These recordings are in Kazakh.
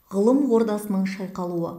Ғылым ордасының шайқалуы.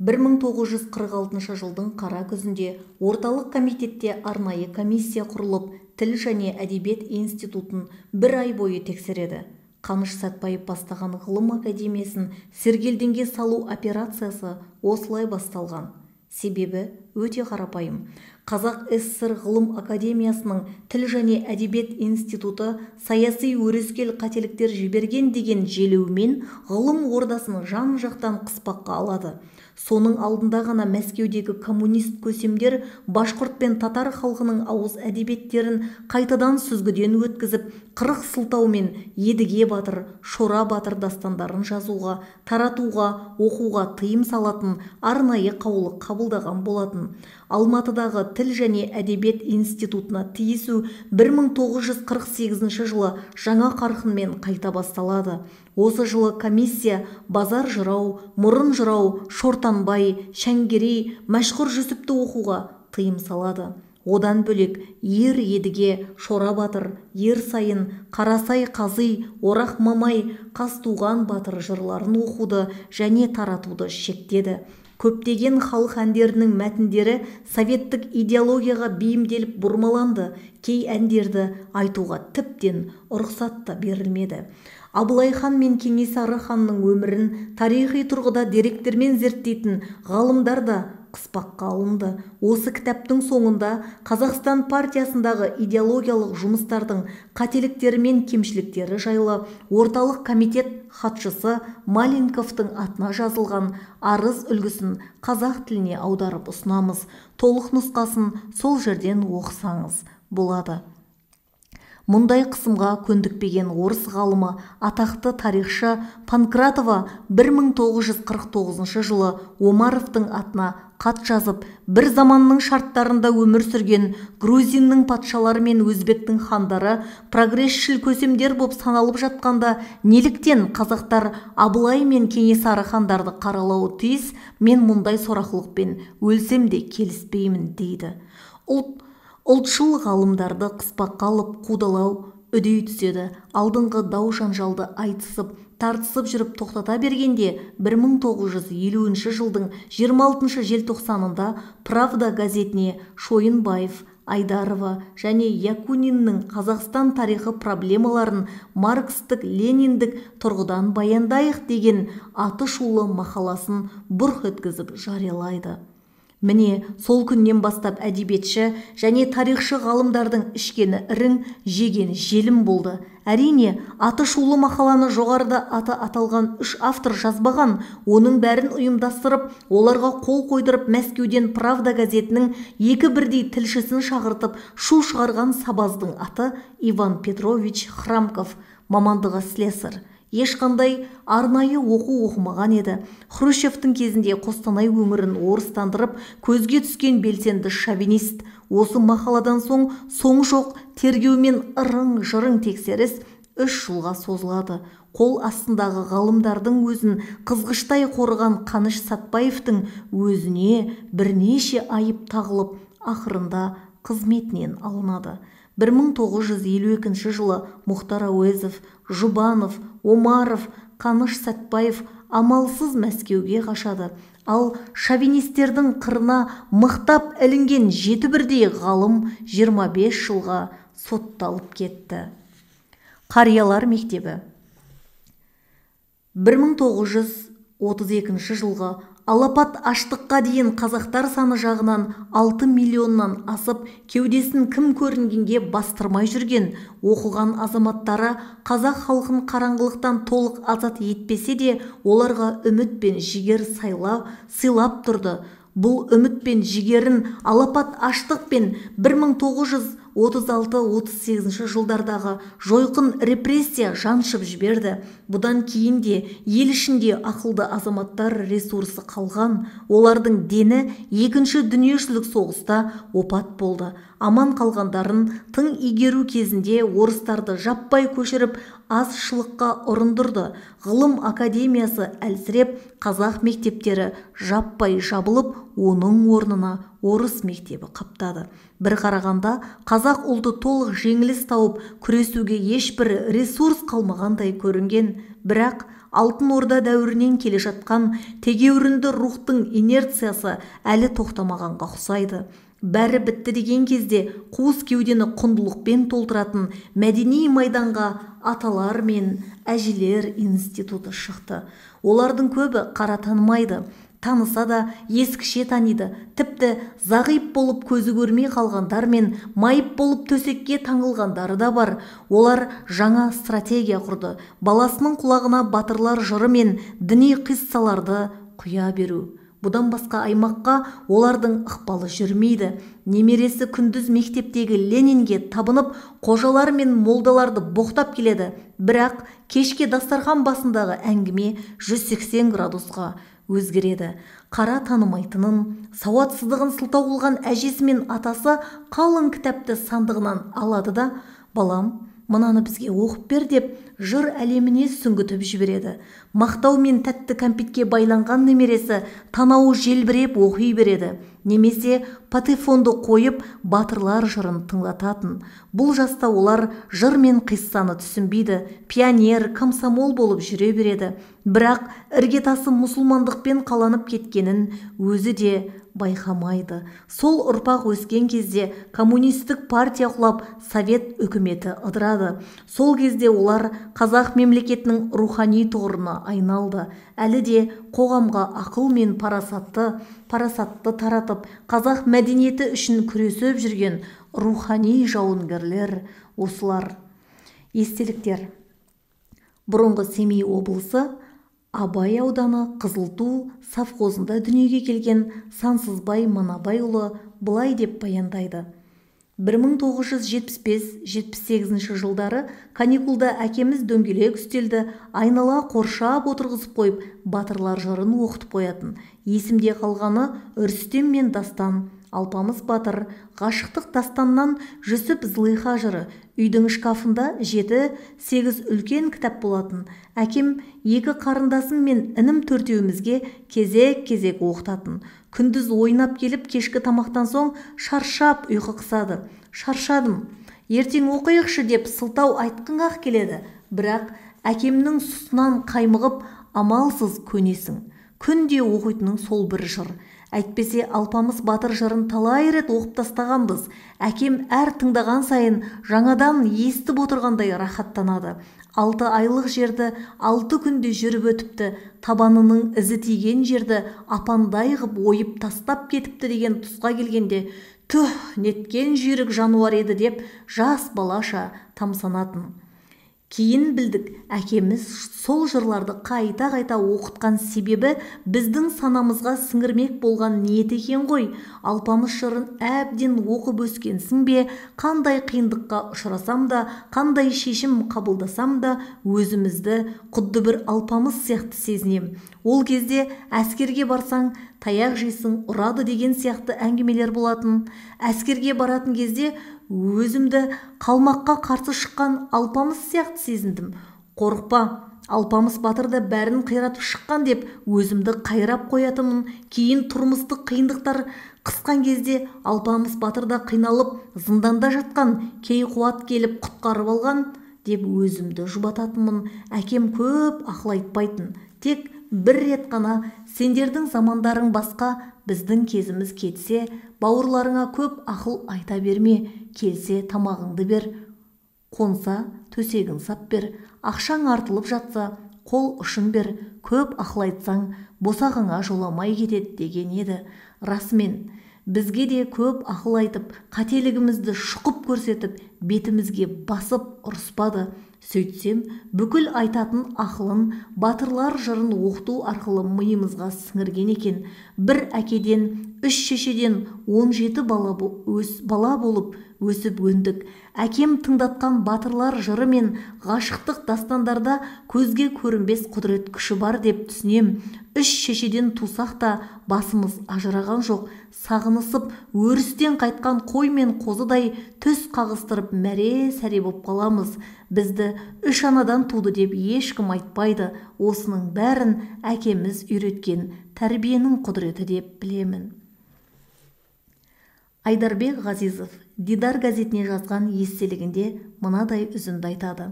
1946 жылдың қара күзінде орталық комитетте арнайы комиссия құрылып, тіл және әдебиет институтын бір ай бойы тексереді. Қаныш Сәтпаев бастаған ғылым академиясын сергелдеңге салу операциясы осылай басталған. Себебі өте қарапайым. Қазақ СССР ғылым академиясының тіл және әдебиет институты саяси өрескел қателіктер жіберген деген желеумен ғылым ордасын жан-жақтан қыспаққа алады. Соның алдында ғана Мәскеудегі коммунист көсемдер башқұрт пен татар халқының ауыз әдебиеттерін қайтадан сүзгіден өткізіп, қырық сылтау мен едіге батыр, шора батыр дастандарын жазуға, таратуға, оқуға тыйым салатын арнайы қаулы қабылдаған болатын. Алматыдағы тіл және әдебиет институтына тиісу 1948 жылы жаңа қарқынмен қайта басталады. Осы жылы комиссия Базар жырау, Мұрын жырау, Шортанбай, Шәңгерей, Мәшһүр Жүсіпті оқуға тыйым салады. Одан бөлек Ер едіге, Шора батыр, Ер сайын, Қарасай қази, Орақ мамай, Қазтуған батыр жырларын оқуды және таратуды шектеді. Көптеген халық әндерінің мәтіндері советтік идеологияға бейімделіп бұрмаланды. Кей әндерді айтуға тіптен рұқсат та берілмеді. Абылай хан мен Кенесары ханның өмірін тарихи тұрғыда деректермен зерттейтін ғалымдар да қыспаққа алынды. Осы кітаптың соңында Қазақстан партиясындағы идеологиялық жұмыстардың қателіктері мен кемшіліктері жайлы орталық комитет хатшысы Маленковтың атына жазылған арыз үлгісін қазақ тіліне аударып ұсынамыз. Толық нұсқасын сол жерден оқысаңыз болады. Мұндай қысымға көндікпеген орыс ғалымы, атақты тарихшы Панкратова 1949 жылы Омаровтың атына хат жазып, бір заманның шарттарында өмір сүрген грузиннің патшалары мен өзбектің хандары прогресшіл көсемдер боп саналып жатқанда, неліктен қазақтар Абылай мен Кенесары хандарды қаралауы тиіс, мен мұндай сорақылықпен өлсем де келіспеймін дейді. Ұлтшыл ғалымдарды қыспаққа алып қудалау үдей түседі. Алдыңғы дау-жанжалды айтысып, тартысып жүріп тоқтата бергенде 1950 жылдың 26 желтоқсанында Правда газетіне Шойынбаев, Айдарова және Якуниннің Қазақстан тарихы проблемаларын маркстік-лениндік тұрғыдан баяндайық деген аты шулы мақаласын бұрқ еткізіп жариялайды. Міне, сол күннен бастап әдебиетші және тарихшы ғалымдардың ішкені ірің, жегені желім болды. Әрине, аты шулы мақаланы жоғарыда аты аталған 3 автор жазбаған, оның бәрін ұйымдастырып, оларға қол қойдырып Мәскеуден Правда газетінің 2 бірдей тілшісін шақыртып, шу шығарған сабаздың аты Иван Петрович Храмков, мамандығы слесарь. Ешқандай арнайы оқу оқымаған еді. Хрущевтің кезінде Қостанай өңірін орыстандырып, көзге түскен белсенді шовинист. Осы мақаладан соң жоқ тергеумен ырың-жырың тексеріс 3 жылға созылады. Қол астындағы ғалымдардың өзін қызғыштай қорыған Қаныш Сәтпаевтың өзіне бірнеше айып тағылып, ақырында қызметінен алынады. 1952 жылы Мұхтар Әуезов, Жұбанов, Омаров, Қаныш Сәтпаев амалсыз Мәскеуге қашады. Ал шовинистердің қырына мықтап ілінген 7 бірдей ғалым 25 жылға сотталып кетті. Қариялар мектебі. 1932 жылғы алапат аштыққа дейін қазақтар саны жағынан 6 миллионнан асып, кеудесін кім көрінгенге бастырмай жүрген оқыған азаматтары қазақ халқын қараңғылықтан толық азат етпесе де, оларға үміт пен жігер сыйлап тұрды. Бұл үміт пен жігерін алапат аштық пен 1936-38 жылдардағы жойқын репрессия жаншып жіберді. Бұдан кейін де ел ішінде ақылды азаматтар ресурсы қалған. Олардың дені 2-ші дүниежүзілік соғыста опат болды. Аман қалғандарын тың игеру кезінде орыстарды жаппай көшіріп, азшылыққа ұрындырды. Ғылым академиясы әлсіреп, қазақ мектептері жаппай жабылып, оның орнына орыс мектебі қаптады. Бір қарағанда қазақ ұлты толық жеңіліс тауып, күресуге ешбір ресурс қалмағандай көрінген. Бірақ алтын орда дәуірінен келе жатқан тегеурінді рухтың инерциясы әлі тоқтамағанға ұқсайды. Бәрі бітті деген кезде қуыс кеудені құндылықпен толтыратын мәдени майданға аталар мен әжелер институты шықты. Олардың көбі қара танымайды, таныса да ескіше таниды. Тіпті зағип болып көзі көрмей қалғандар мен майып болып төсекке таңылғандары да бар. Олар жаңа стратегия құрды. Баласының құлағына батырлар жыры мен діни қиссаларды құя беру. Бұдан басқа аймаққа олардың ықпалы жүрмейді. Немересі күндіз мектептегі Ленинге табынып, қожалар мен молдаларды боқтап келеді. Бірақ кешке дастархан басындағы әңгіме 180 градусқа өзгереді. Қара танымайтынын, сауатсыздығын сылтау қылған әжесі мен атасы қалың кітапты сандығынан алады да, балам, мынаны бізге оқып бер деп, жыр әлеміне сүңгітіп жібереді. Мақтау мен тәтті кәмпитке байланған немересі танауы желбіреп оқи береді. Немесе патефонды қойып батырлар жырын тыңлататын. Бұл жаста олар жыр мен қиссаны түсінбейді. Пионер, комсомол болып жүре береді. Бірақ іргетасы мұсылмандықпен қаланып кеткенін өзі де байқамайды. Сол ұрпақ өскен кезде коммунистік партия құлап, совет үкіметі ыдырады. Сол кезде олар қазақ мемлекетінің рухани тұғырына айналды. Әлі де қоғамға ақыл мен парасатты таратып, қазақ мәдениеті үшін күресіп жүрген рухани жауынгерлер осылар. Естеліктер. Бұрынғы Семей облысы Абай ауданы Қызылту совхозында дүниеге келген Сансызбай Манабайұлы былай деп баяндайды. 1975-78 жылдары каникулда әкеміз дөңгелек үстелді айнала қоршап отырғызып қойып, батырлар жырын оқытып қоятын. Есімде қалғаны Үрстем мен Дастан, Алпамыс батыр, ғашықтық дастаннан Жүсіп Зылиха жыры. Үйдің шкафында 7-8 үлкен кітап болатын. Әкем 2 қарындасым мен інім 4-еумізге кезек-кезек оқытатын. Күндіз ойнап келіп, кешкі тамақтан соң шаршап ұйқы қысады. Шаршадым, ертең оқиықшы деп сылтау айтқың-ақ келеді. Бірақ әкемнің сұсынан қаймығып, амалсыз көнесің. Күнде оқитының сол бір жыр. Әйтпесе Алпамыс батыр жырын талай рет оқып тастағанбыз. Әкем әр тыңдаған сайын жаңадан естіп отырғандай рахаттанады. 6 айлық жерді 6 күнде жүріп өтіпті, табанының ізі тиген жерді апандай ғып ойып тастап кетіпті деген тұсқа келгенде, түх, неткен жүйрік жануар еді деп жас балаша тамсанатын. Кейін білдік, әкеміз сол жырларды қайта-қайта оқытқан себебі біздің санамызға сіңірмек болған ниет екен ғой. Алпамыс жырын әбден оқып өскенсің бе, қандай қиындыққа ұшырасам да, қандай шешім қабылдасам да, өзімізді құдды бір Алпамыс сияқты сезінем. Ол кезде әскерге барсаң, таяқ жейсің, ұрады деген сияқты әңгімелер болатын. Әскерге баратын кезде өзімді қалмаққа қарсы шыққан Алпамыс сияқты сезіндім. Қорықпа, Алпамыс батыр да бәрін қиратып шыққан деп өзімді қайрап қоятымын. Кейін тұрмыстық қиындықтар қысқан кезде Алпамыс батыр да қиналып зынданда жатқан, кей қуат келіп құтқарып алған деп өзімді жұбататынмын. Әкем көп ақыл айтпайтын. Тек бір рет қана сендердің замандарың басқа, біздің кезіміз кетсе, бауырларыңа көп ақыл айта берме, келсе тамағыңды бер, қонса төсегін сап бер, ақшаң артылып жатса қол ұшын бер, көп ақыл айтсаң босағыңа жоламай кетеді деген еді. Расымен, бізге де көп ақыл айтып, қателігімізді шұқып көрсетіп, бетімізге басып ұрыспады. Сөйтсем, бүкіл айтатын ақылын батырлар жырын оқыту арқылы миымызға сіңірген екен. Бір әкеден, 3 шешеден 17 бала болып өсіп өндік. Әкем тыңдатқан батырлар жыры мен ғашықтық дастандарда көзге көрінбес құдірет күші бар деп түсінем. 3 шешеден тусақ та басымыз ажыраған жоқ. Сағынысып, өрістен қайтқан қой мен қозыдай түс қағыстырып мәре-сәре боп қаламыз. Бізді 3 анадан туды деп ешкім айтпайды. Осының бәрін әкеміз үйреткен тәрбиенің құдіреті деп білемін. Айдарбек Ғазизов Дидар газетіне жазған естелігінде мынадай үзінді айтады.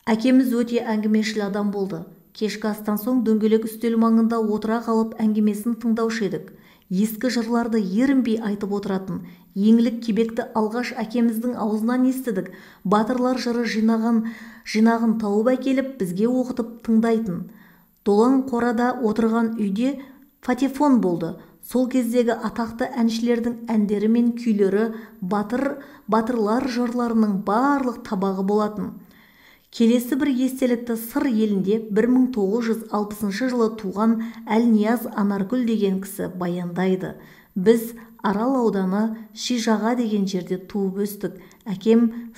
Әкеміз өте әңгімешіл адам болды. Кешкі астан соң дөңгелек үстел маңында отыра қалып әңгімесін тыңдаушы едік. Ескі жырларды ерінбей айтып отыратын. Еңлік кебекті алғаш әкеміздің аузынан естідік. Батырлар жыры жинағын тауып әкеліп бізге оқытып тыңдайтын. Долаң қорада отырған үйде патефон болды. Сол кездегі атақты әншілердің әндері мен күйлері батырлар жырларының барлық табағы болатын. Келесі бір естелікті сыр елінде 1960 жылы туған Әлнияз Анаргүл деген кісі баяндайды. Біз Арал ауданы Шижаға деген жерде туып өстік. Әкем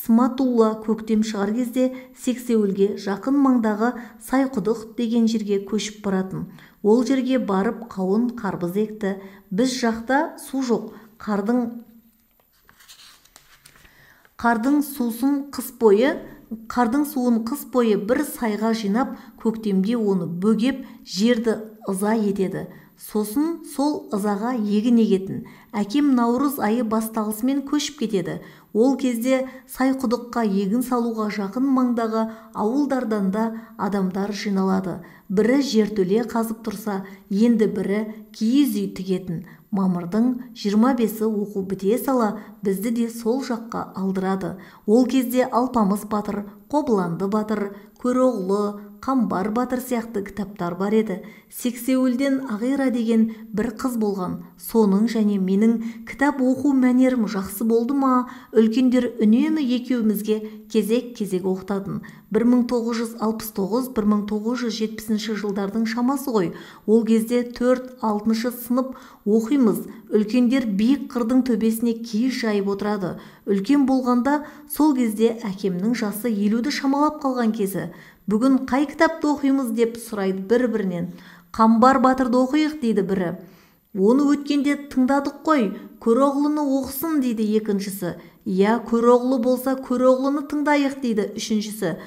Сматулла көктем шығар кезде Сексеуілге жақын маңдағы Сайқұдық деген жерге көшіп баратын. Ол жерге барып қауын қарбыз екті. Біз жақта су жоқ. Қардың суын қыс бойы бір сайға жинап, көктемде оны бөгеп, жерді ыза етеді. Сосын сол ызаға егін егетін. Әкем наурыз айы басталысымен көшіп кетеді. Ол кезде Сайқұдыққа егін салуға жақын маңдағы ауылдардан да адамдар жиналады. Бірі жертөле қазып тұрса, енді бірі киіз үй тігетін. Мамырдың 25-і оқу біте сала, бізді де сол жаққа алдырады. Ол кезде Алпамыс батыр, Қобыланды батыр, Көроғлы, Қамбар батыр сияқты кітаптар бар еді. Сексеуілден Ағира деген бір қыз болған. Соның және менің кітап оқу мәнерім жақсы болды ма, үлкендер үнемі екеумізге кезек-кезек оқытатын. 1969-1970 жылдардың шамасы ғой. Ол кезде 4-6 сынып оқимыз. Үлкендер биік қырдың төбесіне киіз жайып отырады. Үлкен болғанда сол кезде әкемнің жасы 50-ді шамалап қалған кезі. Бүгін қай кітапты оқимыз деп сұрайды бір-бірінен. Қамбар батырды оқиық дейді бірі. Оны өткенде тыңдадық қой, Көроғлыны оқысын дейді екіншісі. Я, Көроғлы болса Көроғлыны тыңдайық дейді үшіншісі.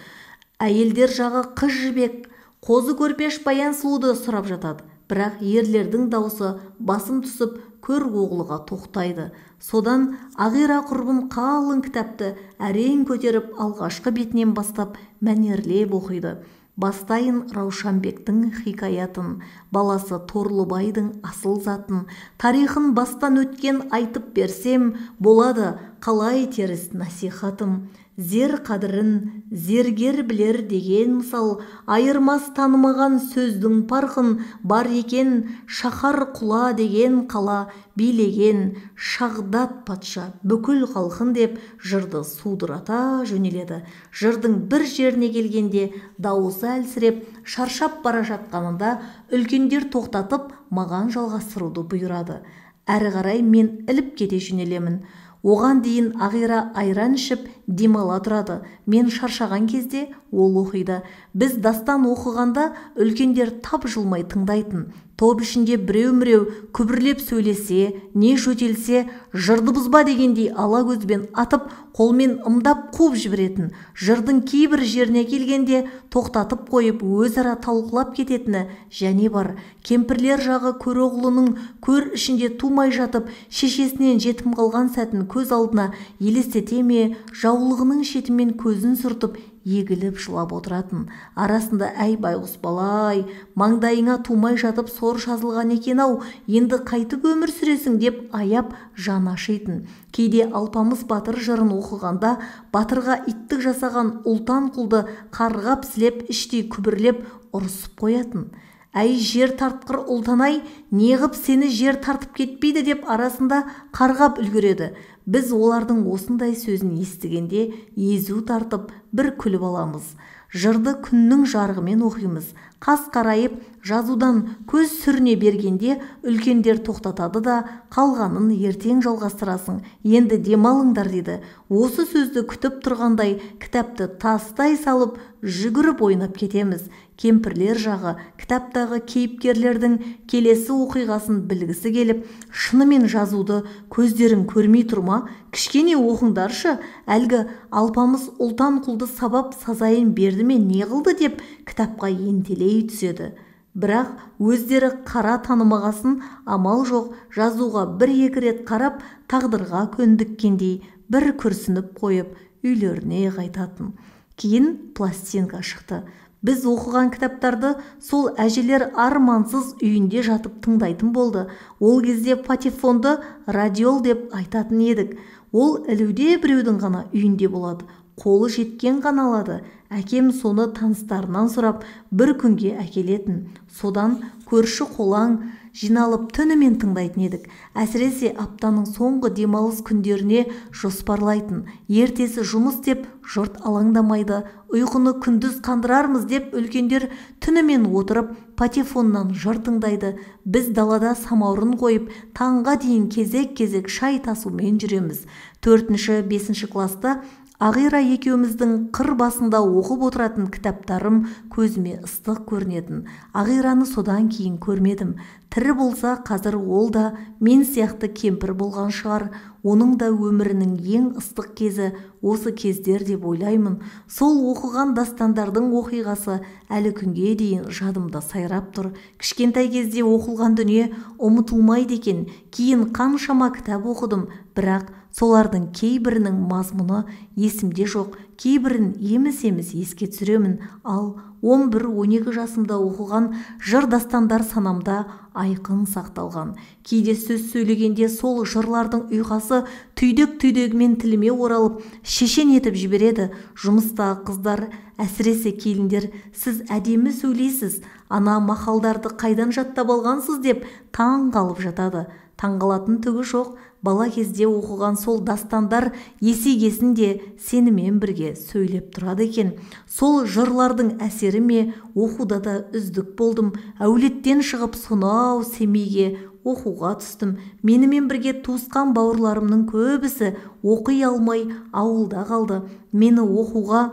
Әйелдер жағы қыз жібек, қозы көрпеш баян сұлуды сұрап жатады. Бірақ ерлердің даусы басын түсіп Көроғлыға тоқтайды. Содан Ағира құрбым қалың кітапты әрең көтеріп алғашқы бетінен бастап мәнерлеп оқиды. Бастайын Раушанбектің хикаятын, баласы Торлыбайдың асыл затын, тарихын бастан өткен айтып берсем, болады қалай теріс насихатым. Зер қадірін зергер білер деген мысал, айырмас танымаған сөздің парқын, бар екен шаһар құла деген қала, билеген Шағдат патша бүкіл халқын деп жырды судырата жөнеледі. Жырдың бір жеріне келгенде дауысы әлсіреп, шаршап бара жатқанында үлкендер тоқтатып, маған жалғастыруды бұйырады. Әрі қарай мен іліп кете жөнелемін. Оған дейін Ағира айран ішіп демала тұрады. Мен шаршаған кезде ол оқиды. Біз дастан оқығанда үлкендер тап жылмай тыңдайтын. Топ ішінде біреу-міреу күбірлеп сөйлесе, не жөтелсе, жырды бұзба дегендей ала көзбен атып, қолмен ымдап қуып жіберетін. Жырдың кейбір жеріне келгенде тоқтатып қойып, өзара талқылап кететіні және бар. Кемпірлер жағы Көроғлының көр ішінде тумай жатып, шешесінен жетім қалған сәтін көз алдына елестете ме, жаулығының шетімен көзін сүртіп, егіліп жылап отыратын. Арасында әй байғұс балай, маңдайыңа тумай жатып сор жазылған екен-ау, енді қайтып өмір сүресің деп аяп жан ашитын. Кейде Алпамыс батыр жырын оқығанда батырға иттік жасаған ұлтан құлды қарғап сілеп іштей күбірлеп ұрысып қоятын. Әй жер тартқыр ұлтанай, неғып сені жер тартып кетпейді деп арасында қарғап үлгереді. Біз олардың осындай сөзін естігенде езу тартып бір күліп аламыз. Жырды күннің жарығымен оқимыз. Қас қарайып жазудан көз сүріне бергенде үлкендер тоқтатады да қалғанын ертең жалғастырасың. Енді демалыңдар дейді. Осы сөзді күтіп тұрғандай кітапты тастай салып жүгіріп ойнап кетеміз. Кемпірлер жағы кітаптағы кейіпкерлердің келесі оқиғасын білгісі келіп, шынымен жазуды көздерің көрмей тұрма, кішкене оқыңдаршы, әлгі Алпамыс ұлтан құлды сабап сазайын берді ме не қылды деп кітапқа ентелей түседі. Бірақ өздері қара танымағасын амал жоқ, жазуға бір-екі рет қарап, тағдырға көндіккендей бір күрсініп қойып үйлеріне қайтатын. Кейін пластинка шықты. Біз оқыған кітаптарды сол әжелер армансыз үйінде жатып тыңдайтын болды. Ол кезде патефонды радиол деп айтатын едік. Ол ілуде біреудің ғана үйінде болады. Қолы жеткен ғана алады. Әкем соны таныстарынан сұрап бір күнге әкелетін. Содан көрші қолаң жиналып түнімен тыңдайтын едік. Әсіресе аптаның соңғы демалыс күндеріне жоспарлайтын. Ертесі жұмыс деп жұрт алаңдамайды. Ұйқыны күндіз қандырармыз деп үлкендер түнімен отырып патефоннан жыр тыңдайды. Біз далада самаурын қойып, таңға дейін кезек-кезек шай тасумен жүреміз. 4-5 класста Ағира екеуміздің қыр басында оқып отыратын кітаптарым көзіме ыстық көрінетін. Ағираны содан кейін көрмедім. Тірі болса, қазір ол да мен сияқты кемпір болған шығар. Оның да өмірінің ең ыстық кезі осы кездер деп ойлаймын. Сол оқыған дастандардың оқиғасы әлі күнге дейін жадымда сайрап тұр. Кішкентай кезде оқылған дүние ұмытылмайды екен. Кейін қаншама кітап оқыдым, бірақ солардың кейбірінің мазмұны есімде жоқ, кейбірін еміс-еміс еске түсіремін. Ал 11-12 жасымда оқыған жыр дастандар санамда айқын сақталған. Кейде сөз сөйлегенде сол жырлардың ұйқасы түйдек-түйдегімен тіліме оралып, шешен етіп жібереді. Жұмыстағы қыздар, әсіресе келіндер, сіз әдемі сөйлейсіз, ана мақалдарды қайдан жаттап алғансыз деп таң қалып жатады. Таңғалатын түгі жоқ. Бала кезде оқыған сол dastanдар есейгесін де сенімен бірге сөйлеп тұрады екен. Сол жырлардың әсері ме, оқуда да үздік болдым. Әулеттен шығып сонау Семейге оқуға түстім. Менімен бірге туысқан бауырларымның көбісі оқи алмай ауылда қалды. Мені оқуға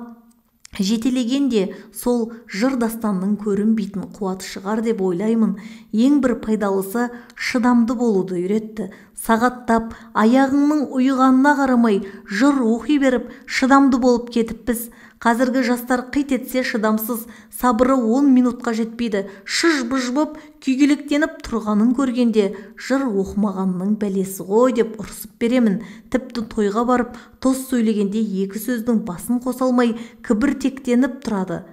жетелегенде сол жыр дастанның көрінбейтін қуаты шығар деп ойлаймын. Ең бір пайдалысы шыдамды болуды үйретті. Сағаттап, аяғыңның ұйығанына қарамай жыр оқи беріп, шыдамды болып кетіппіз. Қазіргі жастар қит етсе шыдамсыз, сабыры 10 минутқа жетпейді. Шыж-бұж боп күйгелектеніп тұрғанын көргенде, жыр оқымағанның бәлесі ғой деп ұрсып беремін. Тіпті тойға барып, тоз сөйлегенде екі сөздің басын қоса алмай кібіртіктеніп тұрады.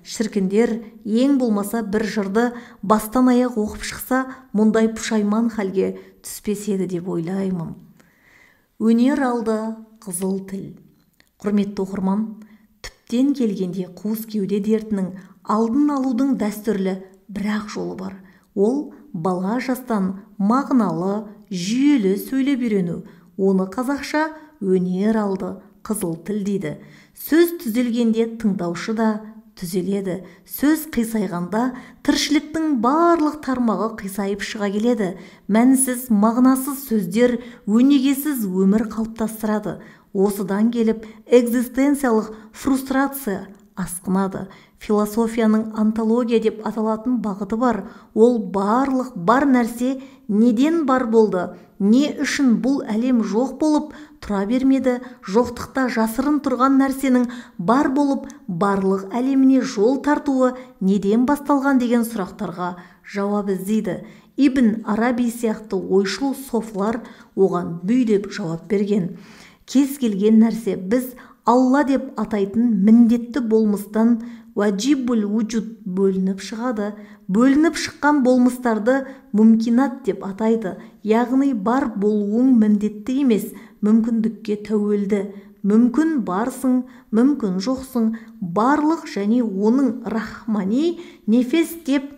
Шіркіндер, ең болмаса бір жырды бастан аяқ оқып шықса, мұндай пұшайман халге түспес еді деп ойлаймын. Өнер алды қызыл тіл. Құрметті оқырман, түптен келгенде қуыс кеуде дертінің алдын алудың дәстүрлі бірақ жолы бар. Ол бала жастан мағыналы, жүйелі сөйлеп үйрену. Оны қазақша өнер алды қызыл тіл дейді. Сөз түзелгенде тыңдаушы да түзеледі. Сөз қисайғанда тіршіліктің барлық тармағы қисайып шыға келеді. Мәнсіз, мағынасыз сөздер өнегесіз өмір қалыптастырады. Осыдан келіп экзистенциялық фрустрация асқынады. Философияның антология деп аталатын бағыты бар. Ол барлық бар нәрсе неден бар болды? Не үшін бұл әлем жоқ болып тұра бермеді? Жоқтықта жасырын тұрған нәрсенің бар болып барлық әлеміне жол тартуы неден басталған деген сұрақтарға жауап іздейді. Ибн Араби сияқты ойшыл софылар оған бүйдеп жауап берген. Кез келген нәрсе біз Алла деп атайтын міндетті болмыстан уәджибул вуджуд бөлініп шығады. Бөлініп шыққан болмыстарды мүмкинат деп атайды. Яғни бар болуың міндетті емес, мүмкіндікке тәуелді. Мүмкін барсың, мүмкін жоқсың. Барлық және оның рахмани нефес деп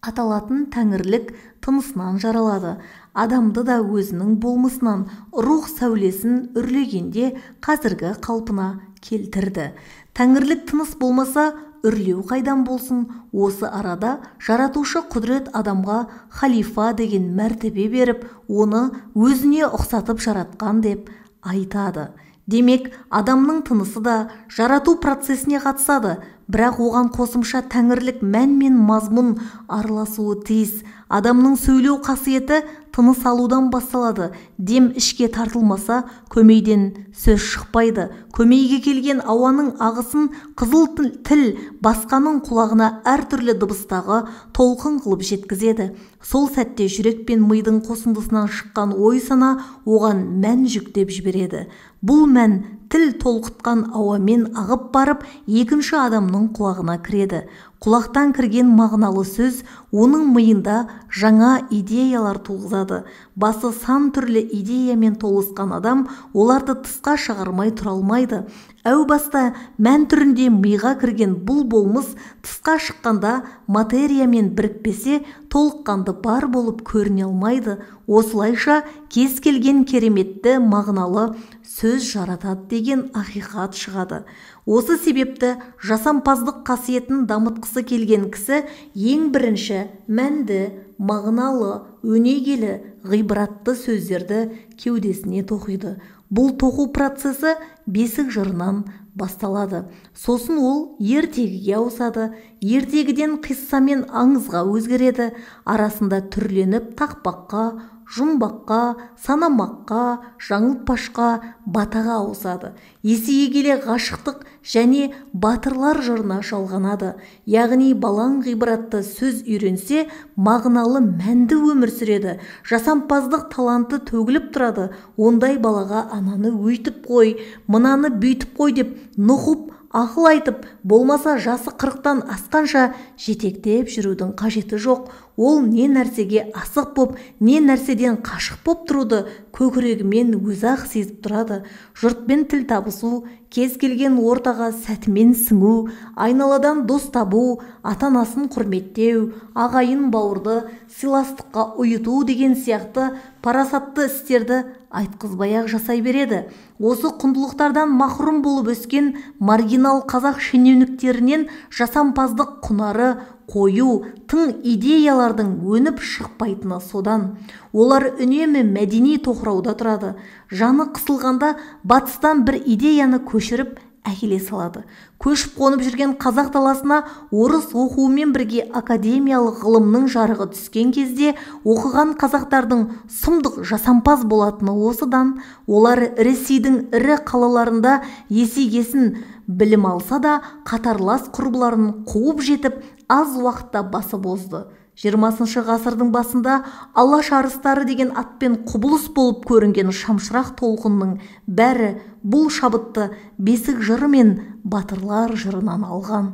аталатын тәңірлік тынысынан жаралады. Адамды да өзінің болмысынан рух сәулесін үрлегенде қазіргі қалпына келтірді. Тәңірлік тыныс болмаса, үрлеу қайдан болсын? Осы арада жаратушы құдірет адамға халифа деген мәртебе беріп, оны өзіне ұқсатып жаратқан деп айтады. Демек, адамның тынысы да жарату процесіне қатысады, бірақ оған қосымша тәңірлік мән мен мазмұн араласуы тиіс. Адамның сөйлеу қасиеті тыныс алудан басталады. Дем ішке тартылмаса, көмейден сөз шықпайды. Көмейге келген ауаның ағысын қызыл тіл басқаның құлағына әртүрлі дыбыстағы толқын қылып жеткізеді. Сол сәтте жүрек пен мидың қосындысынан шыққан ой сана оған мән жүктеп жібереді. Бұл мән тіл толқытқан ауамен ағып барып екінші адамның құлағына кіреді. Құлақтан кірген мағыналы сөз оның миында жаңа идеялар туғызады. Басы сан түрлі идеямен толысқан адам оларды тысқа шығармай тұра алмайды. Әу баста мән түрінде миға кірген бұл болмыс тысқа шыққанда материямен бірікпесе толыққанды бар болып көріне алмайды. Осылайша кез келген кереметті мағыналы сөз жаратады деген ақиқат шығады. Осы себепті жасампаздық қасиетін дамытқысы келген кісі ең бірінші мәнді, мағыналы, өнегелі, ғибратты сөздерді кеудесіне тоқиды. Бұл тоқу процесі бесік жырынан басталады. Сосын ол ертегіге ауысады. Ертегіден қисса мен аңызға өзгереді. Арасында түрленіп тақпаққа, жұмбаққа, санамаққа, жаңылтпашқа, батаға ауысады. Есейе келе ғашықтық және батырлар жырына жалғанады. Яғни балаң ғибратты сөз үйренсе, мағыналы мәнді өмір сүреді. Жасампаздық таланты төгіліп тұрады. Ондай балаға ананы өйтіп қой, мынаны бүйтіп қой деп нұқып, ақыл айтып, болмаса жасы 40-тан асқанша жетектеп жүрудің қажеті жоқ. Ол не нәрсеге асық боп, не нәрседен қашық боп тұруды көкірегімен өзі-ақ сезіп тұрады. Жұртпен тіл табысу, кез келген ортаға сәтімен сіңу, айналадан дос табу, ата-анасын құрметтеу, ағайын бауырды сыйластыққа ұйыту деген сияқты парасатты істерді айтқызбай-ақ жасай береді. Осы құндылықтардан махрұм болып өскен маргинал қазақ шенеуніктерінен жасампаздық құнары қою, тың идеялардың өніп шықпайтыны содан. Олар үнемі мәдени тоқырауда тұрады. Жаны қысылғанда батыстан бір идеяны көшіріп әкеле салады. Көшіп қонып жүрген қазақ даласына орыс оқуымен бірге академиялық ғылымның жарығы түскен кезде оқыған қазақтардың сұмдық жасампаз болатыны осыдан. Олар Ресейдің ірі қалаларында есейгесін білім алса да қатарлас құрбыларын қуып жетіп аз уақытта басы бозды. 20 ғасырдың басында алаш арыстары деген атпен құбылыс болып көрінген шамшырақ толқынның бәрі бұл шабытты бесік жыры мен батырлар жырынан алған.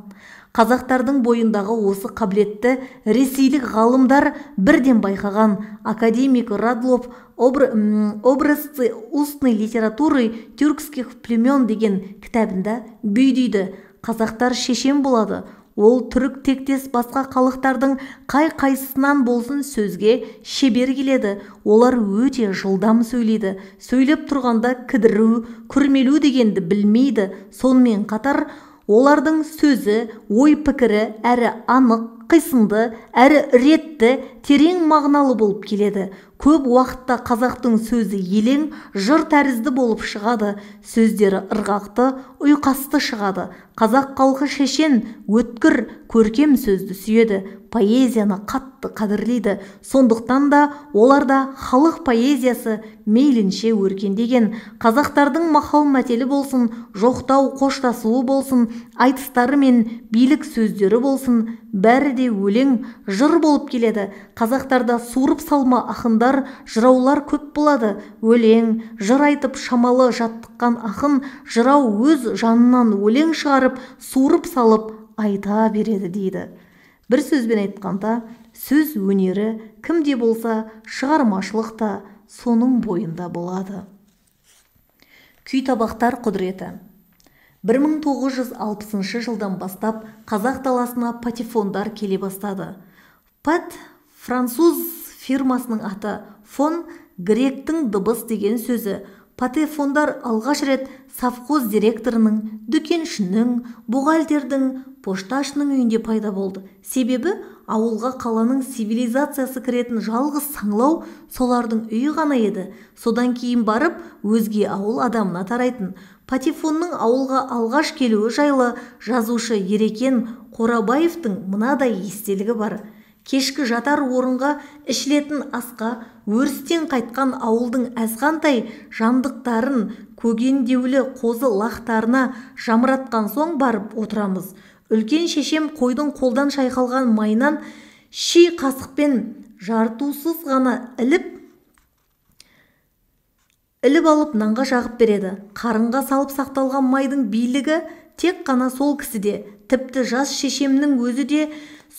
Қазақтардың бойындағы осы қабілетті ресейлік ғалымдар бірден байқаған. Академик Радлов «Образцы устной литературы тюркских племен» деген кітабында бүйдейді. Қазақтар шешен болады. Ол түрік тектес басқа халықтардың қай-қайсысынан болсын сөзге шебер келеді. Олар өте жылдам сөйлейді. Сөйлеп тұрғанда кідіру, күрмелу дегенді білмейді. Сонымен қатар олардың сөзі, ой-пікірі әрі анық, қисынды, әрі ретті, терең мағыналы болып келеді. Көп уақытта қазақтың сөзі елең, жыр тәрізді болып шығады. Сөздері ырғақты, ұйқасты шығады. Қазақ халқы шешен, өткір, көркем сөзді сүйеді. Поэзияны қатты қадірлейді. Сондықтан да оларда халық поэзиясы мейлінше өркендеген. Қазақтардың мақал-мәтелі болсын, жоқтау қоштасуы болсын, айтыстары мен билік сөздері болсын, бәрі де өлең, жыр болып келеді. Қазақтарда суырып салма ақындар, жыраулар көп болады. Өлең, жыр айтып шамалы жаттыққан ақын жырау өз жанынан өлең шығарып, суырып салып айта береді дейді. Бір сөзбен айтқанда, сөз өнері кімде болса, шығармашылық та соның бойында болады. Күйтабақтар құдіреті. 1960 жылдан бастап қазақ даласына патефондар келе бастады. Пат француз фирмасының аты, фон гректің дыбыс деген сөзі. Патефондар алғаш рет совхоз директорының, дүкеншінің, бухгалтердің, пошташының үйінде пайда болды. Себебі ауылға қаланың цивилизациясы кіретін жалғыз саңлау солардың үйі ғана еді. Содан кейін барып өзге ауыл адамына тарайтын. Патефонның ауылға алғаш келуі жайлы жазушы Ерекен Қорабаевтың мынадай естелігі бар. Кешкі жатар орынға ішілетін асқа өрістен қайтқан ауылдың әзғантай жандықтарын көгендеулі қозы лақтарына жамыратқан соң барып отырамыз. Үлкен шешем қойдың қолдан шайқалған майынан ши қасықпен жартусыз ғана іліп іліп алып нанға жағып береді. Қарынға салып сақталған майдың билігі тек қана сол кісіде. Тіпті жас шешемнің өзі де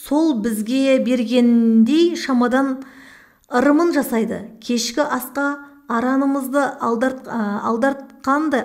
сол бізге бергендей шамадан ырымын жасайды. Кешкі асқа аранымызды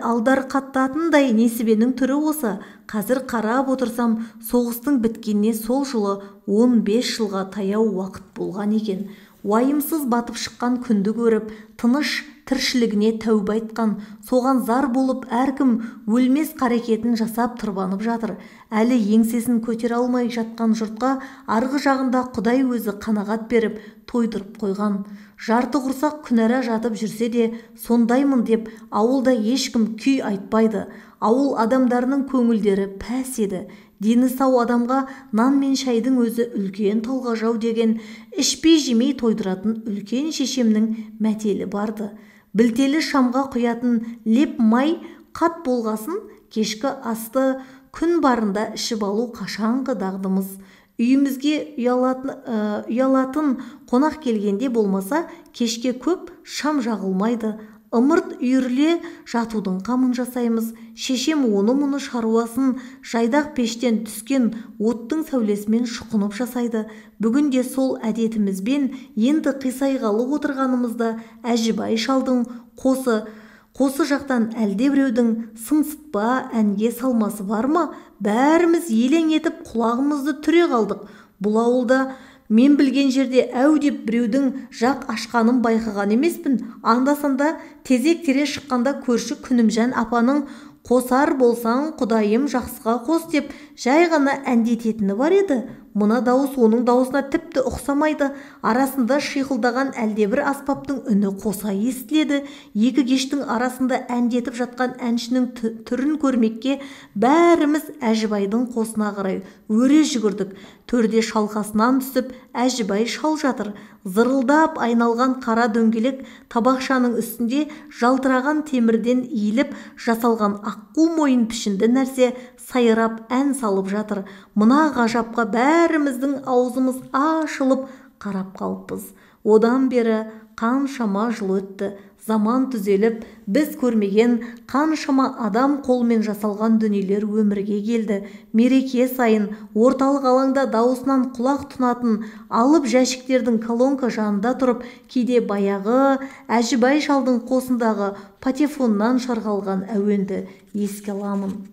алдарқататындай несібенің түрі осы. Қазір қарап отырсам, соғыстың біткеніне сол жылы 15 жылға таяу уақыт болған екен. Уайымсыз батып шыққан күнді көріп, тыныш тіршілігіне тәуба айтқан, соған зар болып әркім өлмес қарекетін жасап тырбанып жатыр. Әлі еңсесін көтере алмай жатқан жұртқа арғы жағында Құдай өзі қанағат беріп, тойдырып қойған. Жарты құрсақ күнәра жатып жүрсе де, сондаймын деп ауылда ешкім күй айтпайды. Ауыл адамдарының көңілдері пәс еді. Дені сау адамға нан мен шайдың өзі үлкен талғажау деген, ішпей жемей тойдыратын үлкен шешемнің мәтелі барды. Білтелі шамға құятын леп май қат болғасын, кешкі асты күн барында ішіп алу қашанғы дағдымыз. Үйімізге ұялатын қонақ келгенде болмаса, кешке көп шам жағылмайды. Ымырт үйіріле жатудың қамын жасаймыз. Шешем оны-мұны шаруасын жайдақ пештен түскен оттың сәулесімен шұқынып жасайды. Бүгінде сол әдетімізбен енді қисайғалы отырғанымызда Әжібай шалдың қосы жақтан әлдебіреудің сыңсытпа әнге салмасы бар ма? Бәріміз елең етіп құлағымызды түре қалдық. Бұл ауылда мен білген жерде әу деп біреудің жақ ашқанын байқаған емеспін. Анда-санда тезек тере шыққанда көрші Күнімжан апаның «Қосар болсаң, Құдайым жақсыға қос» деп жай ғана әндететіні бар еді. Мына дауыс оның дауысына тіпті ұқсамайды. Арасында шиқылдаған әлдебір аспаптың үні қоса естіледі. Екі кештің арасында әндетіп жатқан әншінің түрін көрмекке бәріміз Әжібайдың қосына қарай өре жүгірдік. Төрде шалқасынан түсіп Әжібай шал жатыр. Зырылдап айналған қара дөңгелек табақшаның үстінде жалтыраған темірден иіліп жасалған аққу мойын пішінді нәрсе сайрап ән салып жатыр. Мына ғажапқа бәріміздің аузымыз ашылып қарап қалыппыз. Одан бері қаншама жыл өтті. Заман түзеліп, біз көрмеген қаншама адам қолмен жасалған дүниелер өмірге келді. Мереке сайын орталық алаңда дауысынан құлақ тұнатын алып жәшіктердің колонка жанында тұрып, кейде баяғы Әжібай шалдың қосындағы патефоннан шырқалған әуенді еске аламын.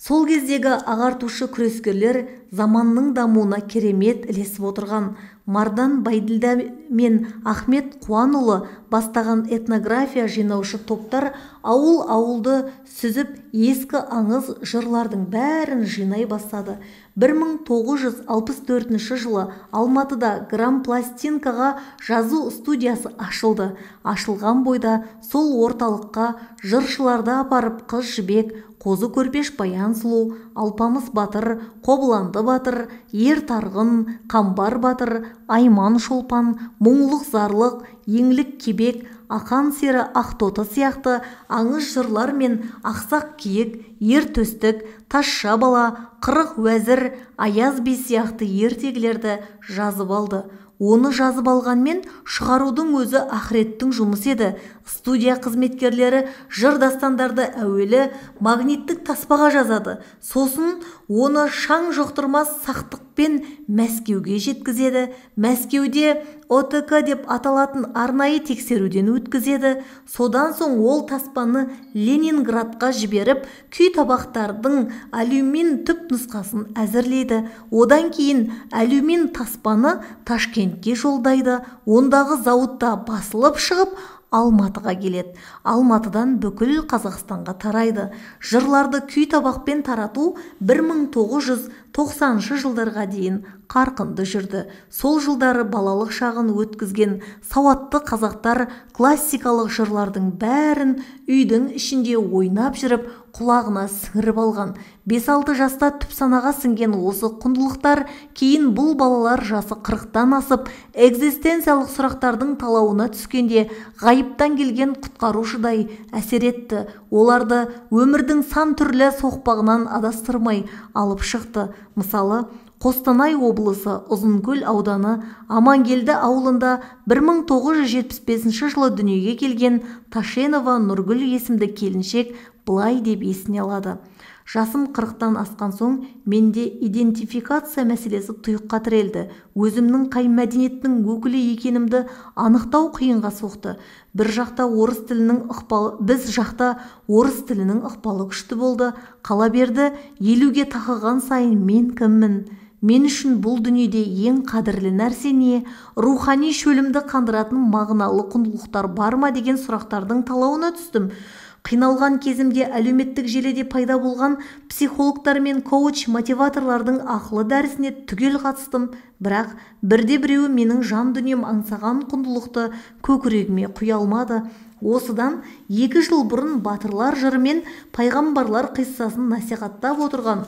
Сол кездегі ағартушы күрескерлер заманның дамуына керемет ілесіп отырған. Мардан Байділда мен Ахмет Қуанұлы бастаған этнография жинаушы топтар ауыл-ауылды сүзіп ескі аңыз жырлардың бәрін жинай бастады. 1964 жылы Алматыда грампластинкаға жазу студиясы ашылды. Ашылған бойда сол орталыққа жыршыларды апарып Қыз Жібек, Қозы Көрпеш Баян Сұлу, Алпамыс Батыр, Қобыланды Батыр, Ер Тарғын, Қамбар Батыр, Айман Шолпан, Мұңлық Зарлық, Еңлік Кебек, Ақан Сері Ақтоты сияқты аңыз жырлар мен Ақсақ Киік, Ер Төстік, Тазша Бала, Қырық Уәзір, Аяз Би сияқты ертегілерді жазып алды. Оны жазып алғанмен шығарудың өзі ақыреттің жұмысы еді. Студия қызметкерлері жыр дастандарды әуелі магниттік таспаға жазады. Сосын оны шаң жоқтырмас сақтықпен Мәскеуге жеткізеді. Мәскеуде ОТК деп аталатын арнайы тексеруден өткізеді. Содан соң ол таспаны Ленинградқа жіберіп, күй табақтардың алюмин түп нұсқасын әзірлейді. Одан кейін алюмин таспаны Ташкентке жолдайды. Ондағы зауытта басылып шығып, Алматыға келеді. Алматыдан бүкіл Қазақстанға тарайды. Жырларды күй табақпен тарату 1990 жылдарға дейін қарқынды жүрді. Сол жылдары балалық шағын өткізген сауатты қазақтар классикалық жырлардың бәрін үйдің ішінде ойнап жүріп, құлағына сіңіріп алған. 5-6 жаста түп санаға сіңген осы құндылықтар кейін бұл балалар жасы 40-тан асып, экзистенциялық сұрақтардың талауына түскенде ғайыптан келген құтқарушыдай әсер етті. Оларды өмірдің сан түрлі соқпағынан адастырмай алып шықты. Мысалы, Қостанай облысы Ұзынкөл ауданы Амангелді ауылында 1975 жылы дүниеге келген Ташенова Нұргүл есімді келіншек былай деп есіне алады. Жасым 40-тан асқан соң менде идентификация мәселесі тұйыққа тірелді. Өзімнің қай мәдениеттің өкілі екенімді анықтау қиынға соқты. Біз жақта орыс тілінің ықпалы күшті болды. Қала берді, 50-ге тақыған сайын мен кіммін? Мен үшін бұл дүниеде ең қадірлі нәрсе не? Рухани шөлімді қандыратын мағыналы құндылықтар бар ма деген сұрақтардың талауына түстім. Қиналған кезімде әлеуметтік желіде пайда болған психологтар мен коуч мотиваторлардың ақылы дәрісіне түгел қатыстым, бірақ бірде-біреуі менің жан дүнием аңсаған құндылықты көкірегіме құя алмады. Осыдан 2 жыл бұрын батырлар жыры мен пайғамбарлар қиссасын насихаттап отырған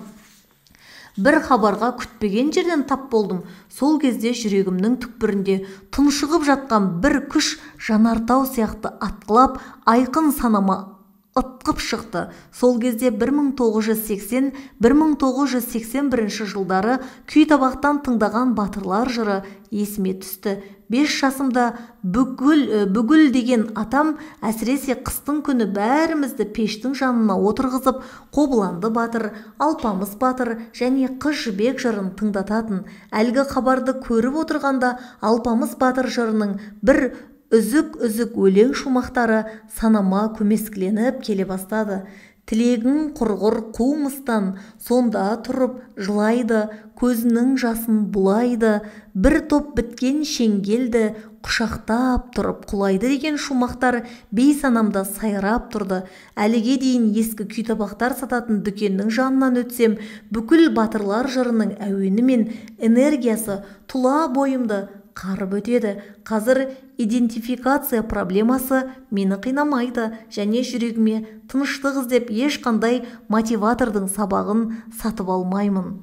бір хабарға күтпеген жерден тап болдым. Сол кезде жүрегімнің түкпірінде тұншығып жатқан бір күш жанартау сияқты атқылап, айқын санама ытқып шықты. Сол кезде 1980-1981 жылдары күй табақтан тыңдаған батырлар жыры есіме түсті. 5 жасымда бүгіл деген атам әсіресе қыстың күні бәрімізді пештің жанына отырғызып, Қобыланды батыр, Алпамыс батыр және Қыз жібек жырын тыңдататын. Әлгі хабарды көріп отырғанда Алпамыс батыр жырының бір үзік өлең шумақтары санама көмескіленіп келе бастады. Тілегің құрғыр қумыстан, сонда тұрып жылайды, көзінің жасын бұлайды, бір топ біткен шеңгелді құшақтап тұрып құлайды деген шумақтар бейсанамда сайрап тұрды. Әліге дейін ескі күйтабақтар сататын дүкеннің жанынан өтсем, бүкіл батырлар жырының әуені мен энергиясы тұла бойымды қарып өтеді. Қазір идентификация проблемасы мені қинамайды және жүрегіме тыныштық іздеп ешқандай мотиватордың сабағын сатып алмаймын.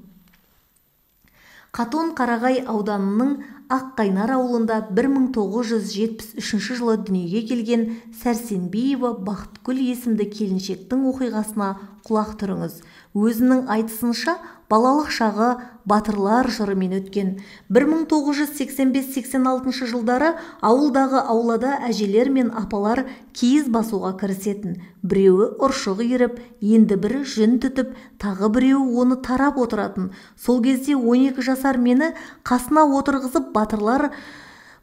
Қатон Қарағай ауданының Аққайнар ауылында 1973 жылы дүниеге келген Сәрсенбиева Бақытгүл есімді келіншектің оқиғасына құлақ түріңіз. Өзінің айтысынша, балалық шағы батырлар жырымен өткен. 1985-86 жылдары ауылдағы аулада әжелер мен апалар киіз басуға кірісетін. Біреуі ұршық үйіріп, енді бірі жүн түтіп, тағы біреуі оны тарап отыратын. Сол кезде 12 жасар мені қасына отырғызып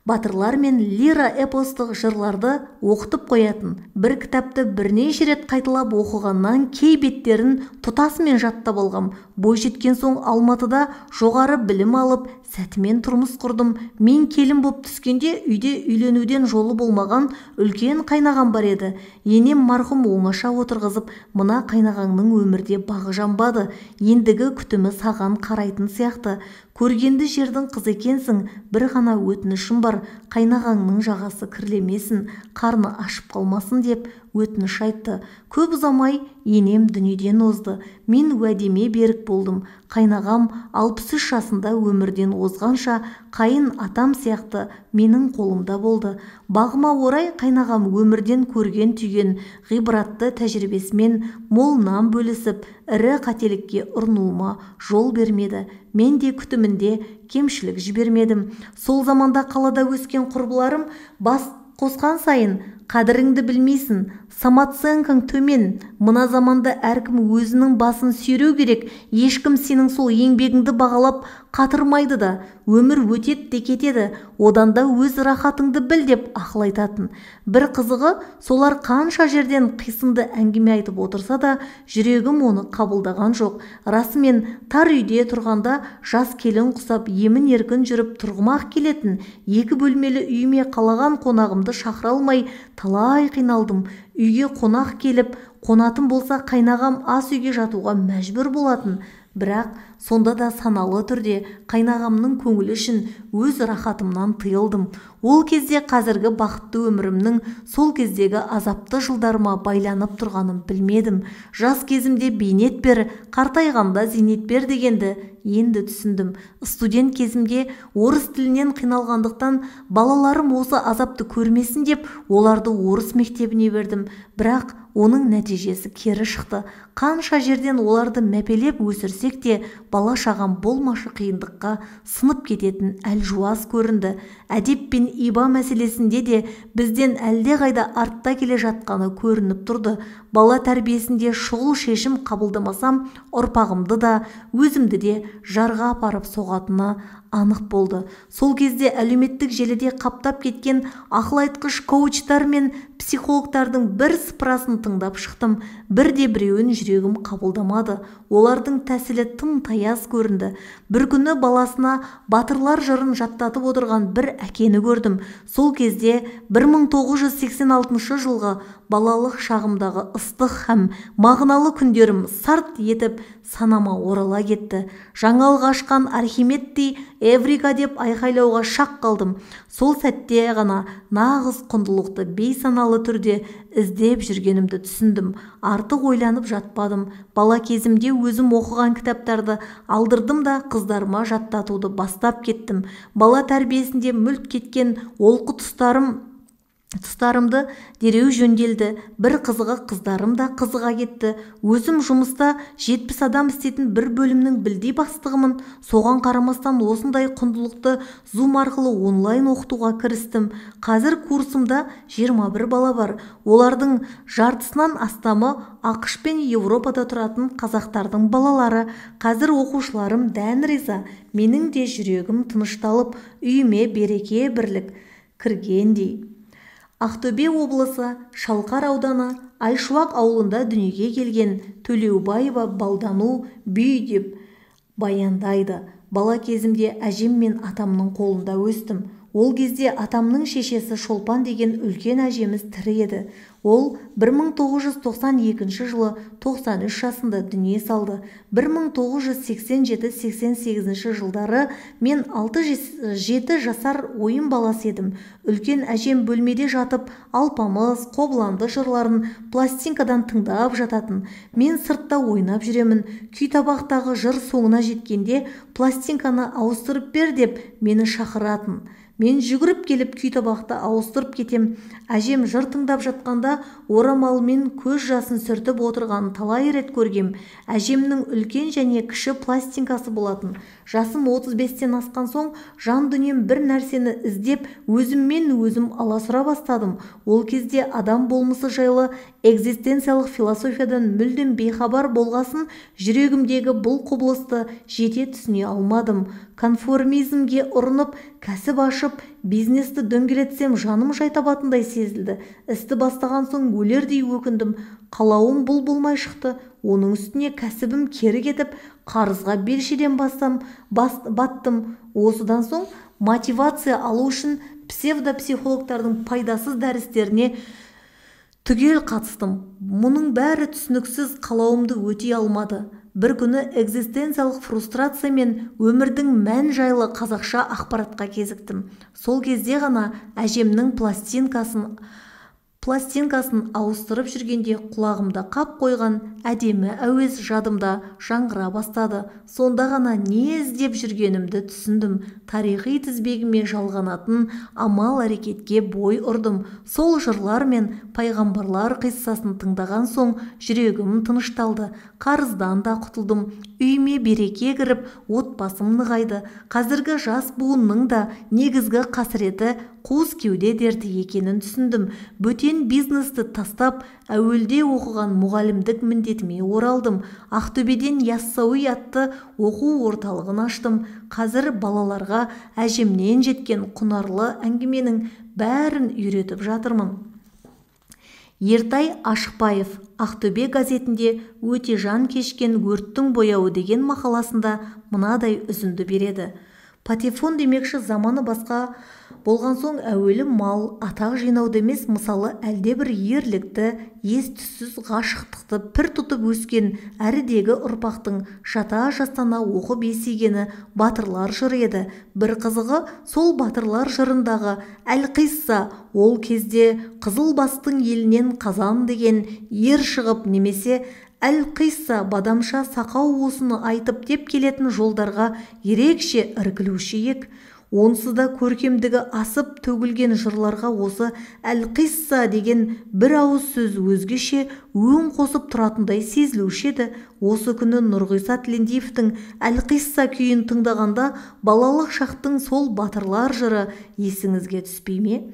батырлар мен лира эпостық жырларды оқытып қоятын. Бір кітапты бірнеше рет қайталап оқығаннан кей беттерін тұтасымен жаттап алғам. Бой жеткен соң Алматыда жоғары білім алып, сәтімен тұрмыс құрдым. Мен келін боп түскенде үйде үйленуден жолы болмаған үлкен қайнағам бар еді. Енем марқұм оңаша отырғызып, мына қайнағаңның өмірде бағы жанбады. Ендігі күтімі саған қарайтын сияқты. Көргенді жердің қыз екенсің, бір ғана өтінішім бар, қайнағаңның жағасы кірлемесін, қарны ашып қалмасын деп өтініш айтты. Көп ұзамай енем дүниеден озды. Мен уәдеме берік болдым. Қайнағам 63 жасында өмірден озғанша қайын атам сияқты менің қолымда болды. Бағыма орай қайнағам өмірден көрген түйген ғибратты тәжірибесімен молынан бөлісіп, ірі қателікке ұрынуыма жол бермеді. Мен де күтімінде кемшілік жібермедім. Сол заманда қалада өскен құрбыларым бас қосқан сайын қадіріңді білмейсің, самооценкаң төмен, мына заманда әркім өзінің басын сүйреу керек, ешкім сенің сол еңбегіңді бағалап қатырмайды да, өмір өтеді де кетеді, одан да өз рахатыңды біл деп ақыл айтатын. Бір қызығы, солар қанша жерден қисынды әңгіме айтып отырса да, жүрегім оны қабылдаған жоқ. Расымен тар үйде тұрғанда жас келін құсап емін еркін жүріп тұрғымақ келетін. 2 бөлмелі үйіме қалаған қонағымды шақыра алмай талай қиналдым. Үйге қонақ келіп, қонатын болса қайнағам ас үйге жатуға мәжбүр болатын. Бірақ сонда да саналы түрде қайнағамның көңілі үшін өз рахатымнан тыйылдым. Ол кезде қазіргі бақытты өмірімнің сол кездегі азапты жылдарыма байланып тұрғанын білмедім. Жас кезімде бейнет бер, қартайғанда зейнет бер дегенді енді түсіндім. Студент кезімде орыс тілінен қиналғандықтан балаларым осы азапты көрмесін деп оларды орыс мектебіне бердім. Бірақ оның нәтижесі кері шықты. Қанша жерден оларды мәпелеп өсірсек те, бала шағам болмашы қиындыққа сынып кететін әлжуаз көрінді. Әдеп пен иба мәселесінде де бізден әлдеқайда артта келе жатқаны көрініп тұрды. Бала тәрбиесінде шұғыл шешім қабылдамасам, ұрпағымды да, өзімді де жарға апарып соғатыны анық болды. Сол кезде әлеуметтік желіде қаптап кеткен ақыл айтқыш коучтар мен психологтардың бір сыпырасын тыңдап шықтым. Бірде-біреуін жүрегім қабылдамады. Олардың тәсілі тым таяз көрінді. Бір күні баласына батырлар жырын жаттатып отырған бір әкені көрдім. Сол кезде 1986 жылғы балалық шағымдағы ыстық һәм мағыналы күндерім сарт етіп санама орала кетті. Жаңалық ашқан Архимедтей «Эврика» деп айқайлауға шақ қалдым. Сол сәтте ғана нағыз құндылықты бейсаналы түрде іздеп жүргенімді түсіндім. Артық ойланып жатпадым. Бала кезімде өзім оқыған кітаптарды алдырдым да қыздарыма жаттатуды бастап кеттім. Бала тәрбиесінде мүлт кеткен олқы тұстарымды дереу жөнделді. Бір қызығы қыздарым да қызыға кетті. Өзім жұмыста 70 адам істейтін бір бөлімнің білдей бастығымын. Соған қарамастан осындай құндылықты Zoom арқылы онлайн оқытуға кірістім. Қазір курсымда 21 бала бар. Олардың жартысынан астамы ақш пен Еуропада тұратын қазақтардың балалары. Қазір оқушыларым дән риза. Менің де жүрегім тынышталып, үйіме береке бірлік кіргендей. Ақтөбе облысы Шалқар ауданы Айшуақ ауылында дүниеге келген Төлеубаева Балдану бүй деп баяндайды. Бала кезімде әжем мен атамның қолында өстім. Ол кезде атамның шешесі Шолпан деген үлкен әжеміз тірі еді. Ол 1992 жылы 93 жасында дүние салды. 1987-88 жылдары мен 6-7 жасар ойын баласы едім. Үлкен әжем бөлмеде жатып, алпамыс, қобыланды жырларын пластинкадан тыңдап жататын. Мен сыртта ойнап жүремін. Күй табақтағы жыр соңына жеткенде пластинканы ауыстырып бер деп мені шақыратын. Мен жүгіріп келіп күй табақты ауыстырып кетем. Әжем жыр тыңдап жатқанда орамалмен көз жасын сүртіп отырғанын талай рет көргем. Әжемнің үлкен және кіші пластинкасы болатын. Жасым 35-тен асқан соң жан дүнием бір нәрсені іздеп өзіммен өзім аласыра бастадым. Ол кезде адам болмысы жайлы экзистенциялық философиядан мүлдем бейхабар болғасын, жүрегімдегі бұл құбылысты жете түсіне алмадым. Конформизмге ұрынып, кәсіп ашып, бизнесті дөңгелетсем жаным жай табатындай сезілді. Істі бастаған соң өлердей өкіндім. Қалауым бұл болмай шықты. Оның үстіне кәсібім кері кетіп, қарызға белшеден баттым. Осыдан соң мотивация алу үшін псевдопсихологтардың пайдасыз дәрістеріне түгел қатыстым. Мұның бәрі түсініксіз, қалауымды өтей алмады. Бір күні экзистенциялық фрустрация мен өмірдің мән жайлы қазақша ақпаратқа кезіктім. Сол кезде ғана әжемнің пластинкасын ауыстырып жүргенде құлағымда қап қойған әдемі әуез жадымда жаңғыра бастады. Сонда ғана не іздеп жүргенімді түсіндім. Тарихи тізбегіме жалғанатын амал әрекетке бой ұрдым. Сол жырлар мен пайғамбарлар қиссасын тыңдаған соң жүрегім тынышталды. Қарыздан да құтылдым. Үйіме береке кіріп, отбасым нығайды. Қазіргі жас буынның да негізгі қасіреті қуыс кеуде дерті екенін түсіндім. Бөтен бизнесті тастап, әуелде оқыған мұғалімдік міндетіме оралдым. Ақтөбеден Яссауи атты оқу орталығын аштым. Қазір балаларға әжемнен жеткен құнарлы әңгіменің бәрін үйретіп жатырмын. Ертай Ашықбаев Ақтөбе газетінде Өтежан кешкен өрттің бояуы деген мақаласында мынадай үзінді береді. Патефон демекші заманы басқа болған соң әуелі мал, атақ жинауды емес, мысалы әлде бір ерлікті, ес-түссіз ғашықтықты пір тұтып өскен әрідегі ұрпақтың жата-жастана оқып есейгені батырлар жыры еді. Бір қызығы, сол батырлар жырындағы Әлқисса ол кезде Қызылбастың елінен Қазан деген ер шығып, немесе Әлқисса бадамша сақау осыны айтып деп келетін жолдарға ерекше іркілуші ек. онсыз да көркемдігі асып төгілген жырларға осы әлқисса деген бір ауыз сөз өзгеше өң қосып тұратындай сезілуші еді. Осы күні Нұрғиса Тілендиевтің әлқисса күйін тыңдағанда балалық шақтың сол батырлар жыры есіңізге түспей ме?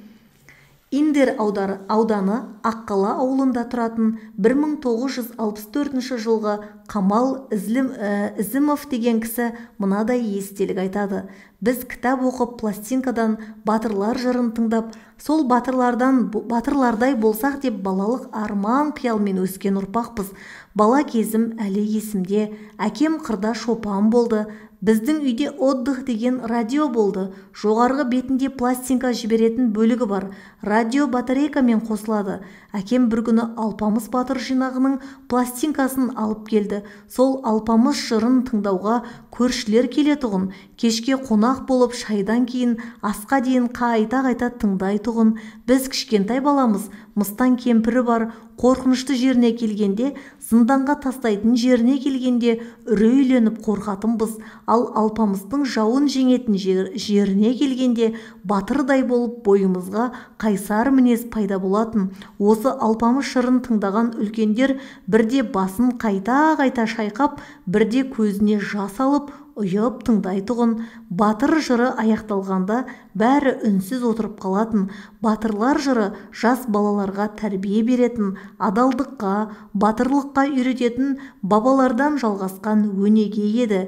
Индер ауданы Аққала ауылында тұратын 1964 жылғы Қамал Ізімов деген кісі мынадай естелік айтады. Біз кітап оқып пластинкадан батырлар жырын тыңдап, сол батырлардай болсақ деп балалық арман қиялмен өскен ұрпақпыз. Бала кезім әлі есімде, әкем қырда шопан болды. Біздің үйде отдых деген радио болды. Жоғарғы бетінде пластинка жіберетін бөлігі бар. Радио батарейкамен қосылады. Әкем бір күні Алпамыс батыр жинағының пластинкасын алып келді. Сол Алпамыс жырын тыңдауға көршілер келетұғын. Кешке қонақ болып шайдан кейін асқа дейін қайта-қайта тыңдайтұғын. Біз кішкентай баламыз, мыстан кемпірі бар, қорқынышты жеріне келгенде, зынданға тастайтын жеріне келгенде үрейленіп қорқатынбыз. Ал Алпамыстың жауын жеңетін жеріне келгенде батырдай болып бойымызға қайсар мінез пайда болатын. Осы Алпамыс жырын тыңдаған үлкендер бірде басын қайта-қайта шайқап, бірде көзіне жас алып, ұйып тыңдайтұғын. Батыр жыры аяқталғанда бәрі үнсіз отырып қалатын. Батырлар жыры жас балаларға тәрбие беретін, адалдыққа, батырлыққа үйрететін бабалардан жалғасқан өнеге еді.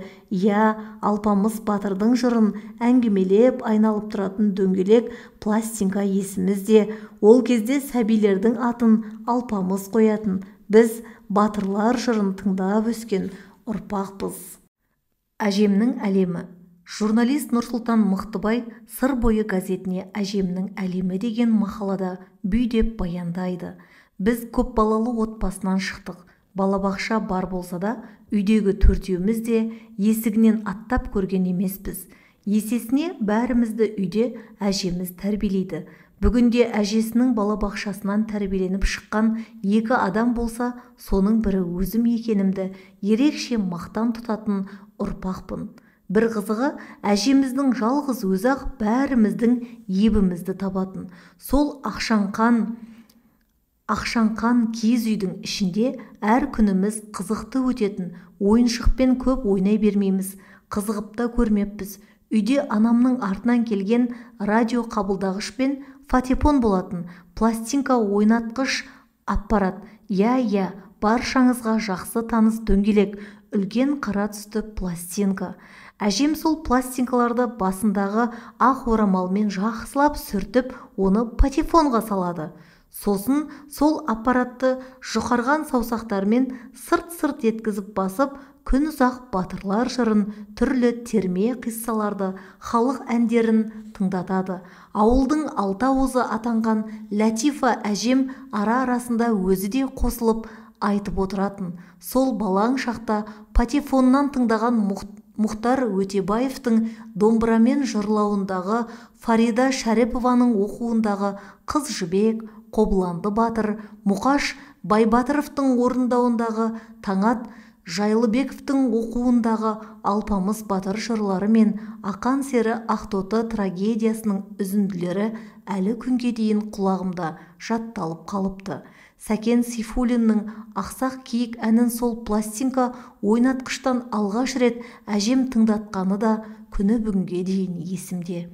Алпамыс батырдың жырын әңгімелеп айналып тұратын дөңгелек пластинка есімізде. Ол кезде сәбилердің атын Алпамыс қоятын. Біз батырлар жырын тыңдап өскен ұрпақпыз. Әжемнің әлемі. Журналист Нұрсұлтан Мықтыбай Сыр бойы газетіне әжемнің әлемі деген мақалада бүйдеп баяндайды. Біз көп балалы отбасынан шықтық. Балабақша бар болса да, үйдегі төртеуміз де есігінен аттап көрген емеспіз. Есесіне бәрімізді үйде әжеміз тәрбиелейді. Бүгінде әжесінің балабақшасынан тәрбиеленіп шыққан 2 адам болса, соның бірі өзім екенімді ерекше мақтан тұтатын ұрпақпын. Бір қызығы, әжеміздің жалғыз өзі-ақ бәріміздің ебімізді табатын. Сол ақшаңқан киіз үйдің ішінде әр күніміз қызықты өтетін. Ойыншықпен көп ойнай бермейміз, қызығып та көрмеппіз. Үйде анамның артынан келген радио қабылдағыш пен фатипон болатын. Пластинка ойнатқыш аппарат. Баршаңызға жақсы таныс дөңгелек, үлкен қара түсті пластинка. Әжем сол пластинкаларды басындағы ақ орамалмен жақсылап сүртіп, оны патефонға салады. Сосын сол аппаратты жұқарған саусақтармен сырт-сырт еткізіп басып, күн ұзақ батырлар жырын, түрлі терме қиссаларды, халық әндерін тыңдатады. Ауылдың алты ауызы атанған Ләтифа әжем ара-арасында өзі де қосылып айтып отыратын. Сол балаң шақта патефоннан тыңдаған Мұхтар Өтебаевтың домбырамен жырлауындағы, Фарида Шәріпованың оқуындағы Қыз жібек, Қобыланды батыр, Мұқаш Байбатыровтың орындауындағы Таңат Жайлыбековтың оқуындағы Алпамыс батыр жырлары мен Ақан сері Ақтоты трагедиясының үзінділері әлі күнге дейін құлағымда жатталып қалыпты. Сәкен Сейфуллиннің Ақсақ киік әнін сол пластинка ойнатқыштан алғаш рет әжем тыңдатқаны да күні бүгінге дейін есімде.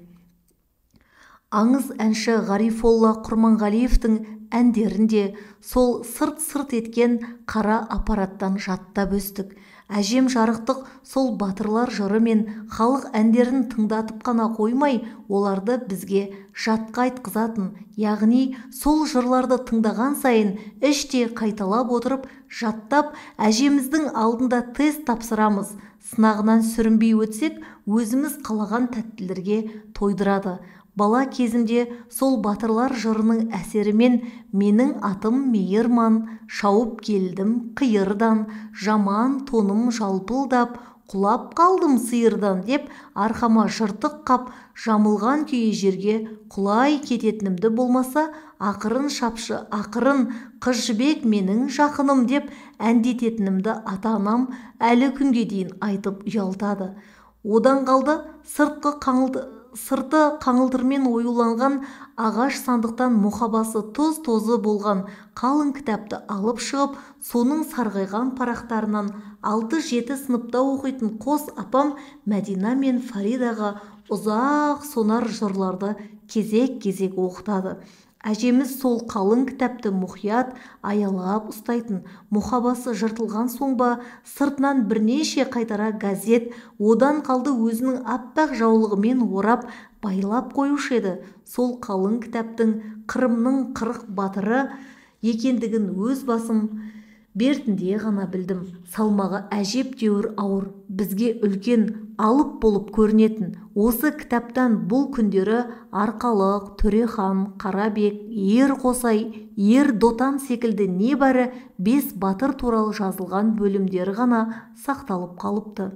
Аңыз әнші Ғарифолла Құрманғалиевтің әндерінде сол сырт-сырт еткен қара аппараттан жаттап өстік. Әжем жарықтық сол батырлар жыры мен халық әндерін тыңдатып қана қоймай, оларды бізге жатқа айтқызатын, яғни сол жырларды тыңдаған сайын іште қайталап отырып, жаттап, әжеміздің алдында тест тапсырамыз. Сынағынан сүрінбей өтсек, өзіміз қалаған тәттілерге тойдырады. Бала кезімде сол батырлар жырының әсерімен менің атым мейірман, шауып келдім қиырдан, жаман тоным жалпылдап, құлап қалдым сиырдан деп арқама жыртық қап, жамылған күйі жерге құлай кететінімді болмаса, ақырын шапшы, ақырын қыз жібек менің жақыным деп әндететінімді ата-анам әлі күнге дейін айтып ұялтады. Одан қалды сырты қаңылтырмен оюланған ағаш сандықтан мұқабасы тоз-тозы болған қалың кітапты алып шығып, соның сарғайған парақтарынан 6-7 сыныпта оқитын қос апам Мәдина мен Фаридаға ұзақ сонар жырларды кезек-кезек оқытады. Әжеміз сол қалың кітапты мұқият аялап ұстайтын. Мұқабасы жыртылған соң ба, сыртынан бірнеше қайтара газет, одан қалды өзінің аппақ жаулығымен орап, байлап қоюшы еді. Сол қалың кітаптың Қырымның 40 батыры екендігін өз басым бертінде ғана білдім. Салмағы әжептәуір ауыр, бізге үлкен алып болып көрінетін. Осы кітаптан бұл күндері Арқалық, Төрехан, Қарабек, Ер Қосай, Ер Дотан секілді небәрі 5 батыр туралы жазылған бөлімдері ғана сақталып қалыпты.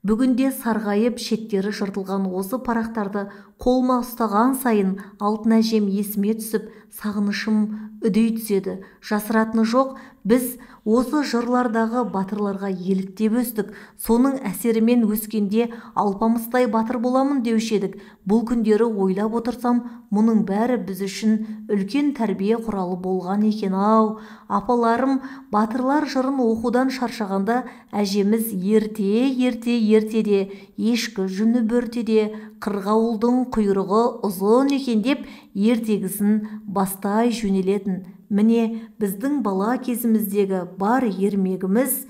Бүгінде сарғайып шеттері жыртылған осы парақтарды қолыма ұстаған сайын алтын әжем есіме түсіп, сағынышым үдей түседі. Жасыратыны жоқ, біз осы жырлардағы батырларға еліктеп өстік. Соның әсерімен өскенде Алпамыстай батыр боламын деуші едік. Бұл күндері ойлап отырсам, мұның бәрі біз үшін үлкен тәрбие құралы болған екен-ау. Апаларым батырлар жырын оқудан шаршағанда, әжеміз ертеде, ешкі жүні бөртеде, қырғауылдың құйрығы ұзын екен деп ертегісін бастай жөнелетін. Міне біздің бала кезіміздегі бар ермегіміз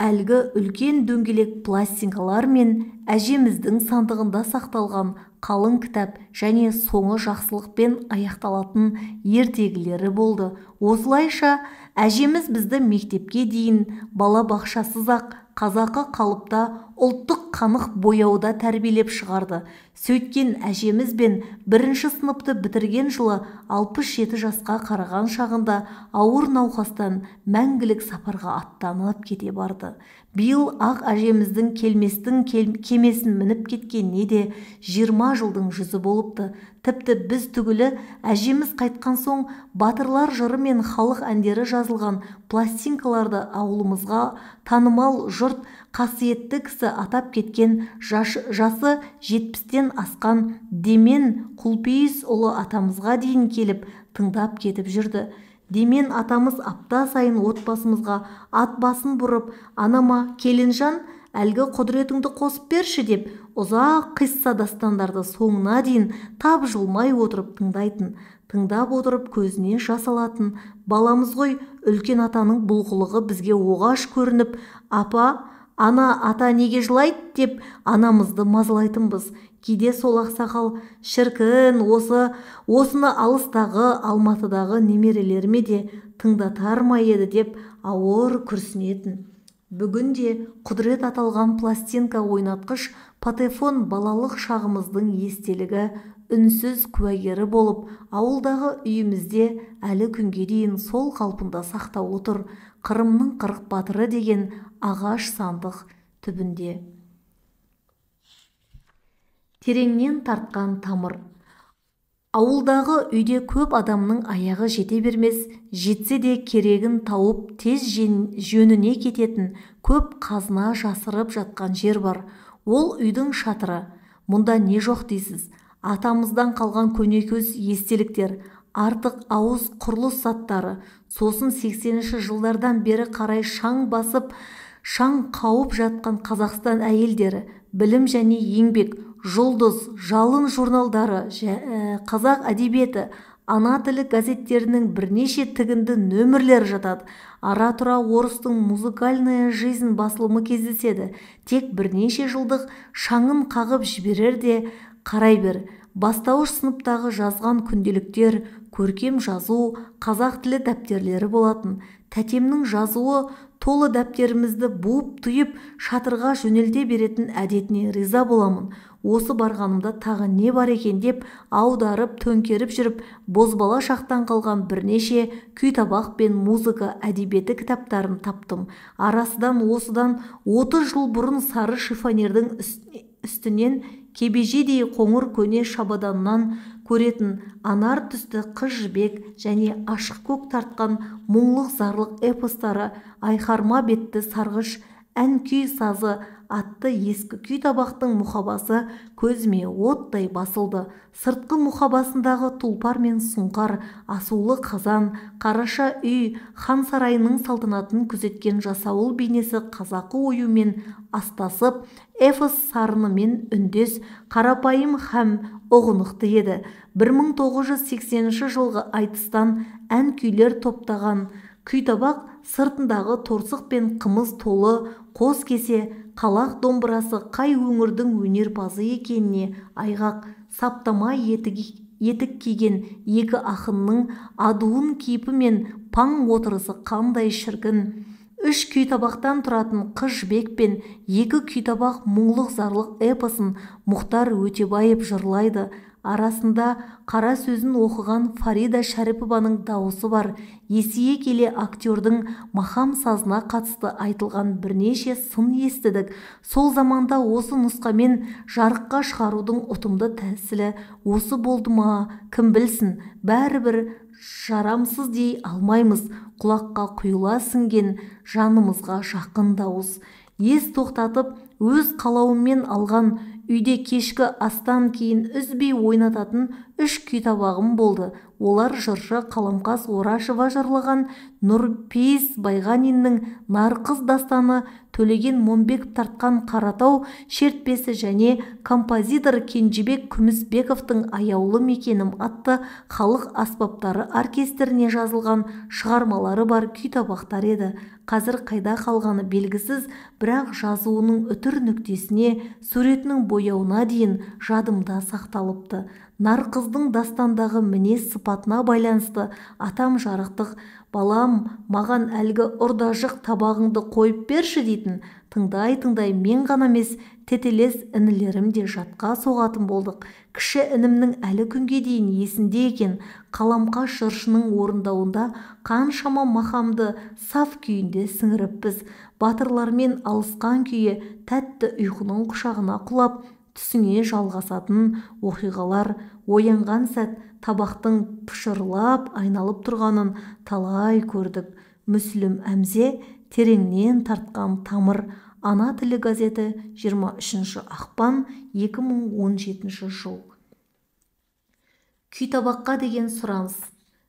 әлгі үлкен дөңгелек пластинкалар мен әжеміздің сандығында сақталған қалың кітап және соңы жақсылықпен аяқталатын ертегілері болды. Осылайша әжеміз бізді мектепке дейін балабақшасыз-ақ қазақы қалыпта ұлттық қанық бояуда тәрбиелеп шығарды. Сөйткен әжеміз бен 1-ші сыныпты бітірген жылы 67 жасқа қараған шағында ауыр науқастан мәңгілік сапарға аттанып кете барды. Биыл ақ әжеміздің келместің кемесін мініп кеткеніне де 20 жылдың жүзі болыпты. Тіпті біз түгілі әжеміз қайтқан соң батырлар жыры мен халық әндері жазылған пластинкаларды ауылымызға танымал жұрт қасиетті кісі атап кеткен жасы 70-тен асқан Демен Құлпейіс ұлы атамызға дейін келіп тыңдап кетіп жүрді. Демен атамыз апта сайын отбасымызға ат басын бұрып, анама келінжан әлгі құдіретіңді қосып берші деп ұзақ қисса дастандарды соңына дейін тап жылмай отырып тыңдайтын. Тыңдап отырып көзінен жас алатын. Баламыз ғой, үлкен атаның бұлғылығы бізге оғаш көрініп, апа, ана ата неге жылайды деп анамызды мазалайтынбыз. Кейде сол ақсақал, шіркін, осыны алыстағы Алматыдағы немерелеріме де тыңдатар ма еді деп ауыр күрсінетін. Бүгінде құдірет аталған пластинка ойнатқыш патефон балалық шағымыздың естелігі, үнсіз куәгері болып, ауылдағы үйімізде әлі күнге дейін сол қалпында сақтаулы тұр. Қырымның 40 батыры деген ағаш сандық түбінде. Тереңнен тартқан тамыр. Ауылдағы үйде көп адамның аяғы жете бермес, жетсе де керегін тауып тез жөніне кететін көп қазына жасырып жатқан жер бар. Ол үйдің шатыры. Мұнда не жоқ дейсіз? Атамыздан қалған көнекөз естеліктер, артық ауыз құрылыс заттары, сосын 80-ші жылдардан бері қарай шаң басып, шаң қауып жатқан Қазақстан әйелдері, білім және еңбек, жұлдыз, жалын журналдары, қазақ әдебиеті, ана тілі газеттерінің бірнеше тігінді нөмірлер жатады. Ара-тұра орыстың музыкальная жизнь басылымы кездеседі. Тек бірнеше жылдық шаңын қағып жіберер де қарай бер. Бастауыш сыныптағы жазған күнделіктер, көркем жазу, қазақ тілі дәптерлері болатын. Тәтемнің жазуы толы дәптерімізді буып-түйіп шатырға жөнелте беретін әдетіне риза боламын. Осы барғанымда тағы не бар екен деп аударып, төңкеріп жүріп, бозбала шақтан қалған бірнеше күйтабақ пен музыка әдебиеті кітаптарын таптым. Арасынан осыдан 30 жыл бұрын сары шифонердің үстінен кебежедей қоңыр көне шабаданнан көретін анар түсті қыз жібек және ашық көк тартқан мұңлық зарлық эпостары, айқарма бетті сарғыш ән күй сазы атты ескі күй табақтың мұхабасы көзіме оттай басылды. Сыртқы мұхабасындағы тұлпар мен сұңқар, асулы қазан, қараша үй, хан сарайының салтанатын күзеткен жасауыл бейнесі қазақы оюмен астасып, эфос сарынымен үндес, қарапайым һәм ұғынықты еді. 1980 жылғы айтыстан ән күйлер топтаған күйтабақ сыртындағы торсық пен қымыз толы қос кесе, қалақ домбырасы қай өңірдің өнерпазы екеніне айғақ, саптама етік киген екі ақынның адуын кейпі мен паң отырысы қандай шіркін. 3 күйтабақтан тұратын Қыз жібек пен 2 күйтабақ мұңлық зарлық эпосын Мұхтар Өтебаев жырлайды. Арасында қара сөзін оқыған Фарида Шәріпованың дауысы бар. Есие келе актердің махам сазына қатысты айтылған бірнеше сын естідік. Сол заманда осы нұсқамен жарыққа шығарудың ұтымды тәсілі осы болды ма, кім білсін, бәрібір жарамсыз дей алмаймыз. Құлаққа құйыла сіңген жанымызға жақын дауыс. Ес тоқтатып, өз қалауымен алған үйде кешкі астан кейін үзбей ойнататын 3 күйтабағым болды. Олар жыршы Қаламқас Орашева жырлаған Нұрпейіс Байғаниннің Нарқыз дастаны, Төлеген Момбеков тартқан Қаратау шертпесі және композитор Кенжебек Күмісбековтың Аяулы мекенім атты халық аспаптары оркестріне жазылған шығармалары бар күйтабақтар еді. Қазір қайда қалғаны белгісіз, бірақ жазуының үтір нүктесіне, суретінің бояуына дейін жадымда сақталыпты. Нарқыздың дастандағы мінез сыпатына байланысты атам жарықтық, балам, маған әлгі ұрдажық табағыңды қойып берші дейтін. Тыңдай мен ғана емес, тетелес інілерім де жатқа соғатын болдық. Кіші інімнің әлі күнге дейін есінде екен. Қаламқас жыршының орындауында қаншама махамды саф күйінде сіңіріппіз. Батырлармен алысқан күйі тәтті ұйқының құшағына құлап, түсіңе жалғасатын оқиғалар, оянған сәт табақтың пұшырлап айналып тұрғанын талай көрдік. Мүслім Әмзе, тереңнен тартқан тамыр. Ана тілі газеті, 23 ақпан 2017 жыл. Күйтабаққа деген сұраныс.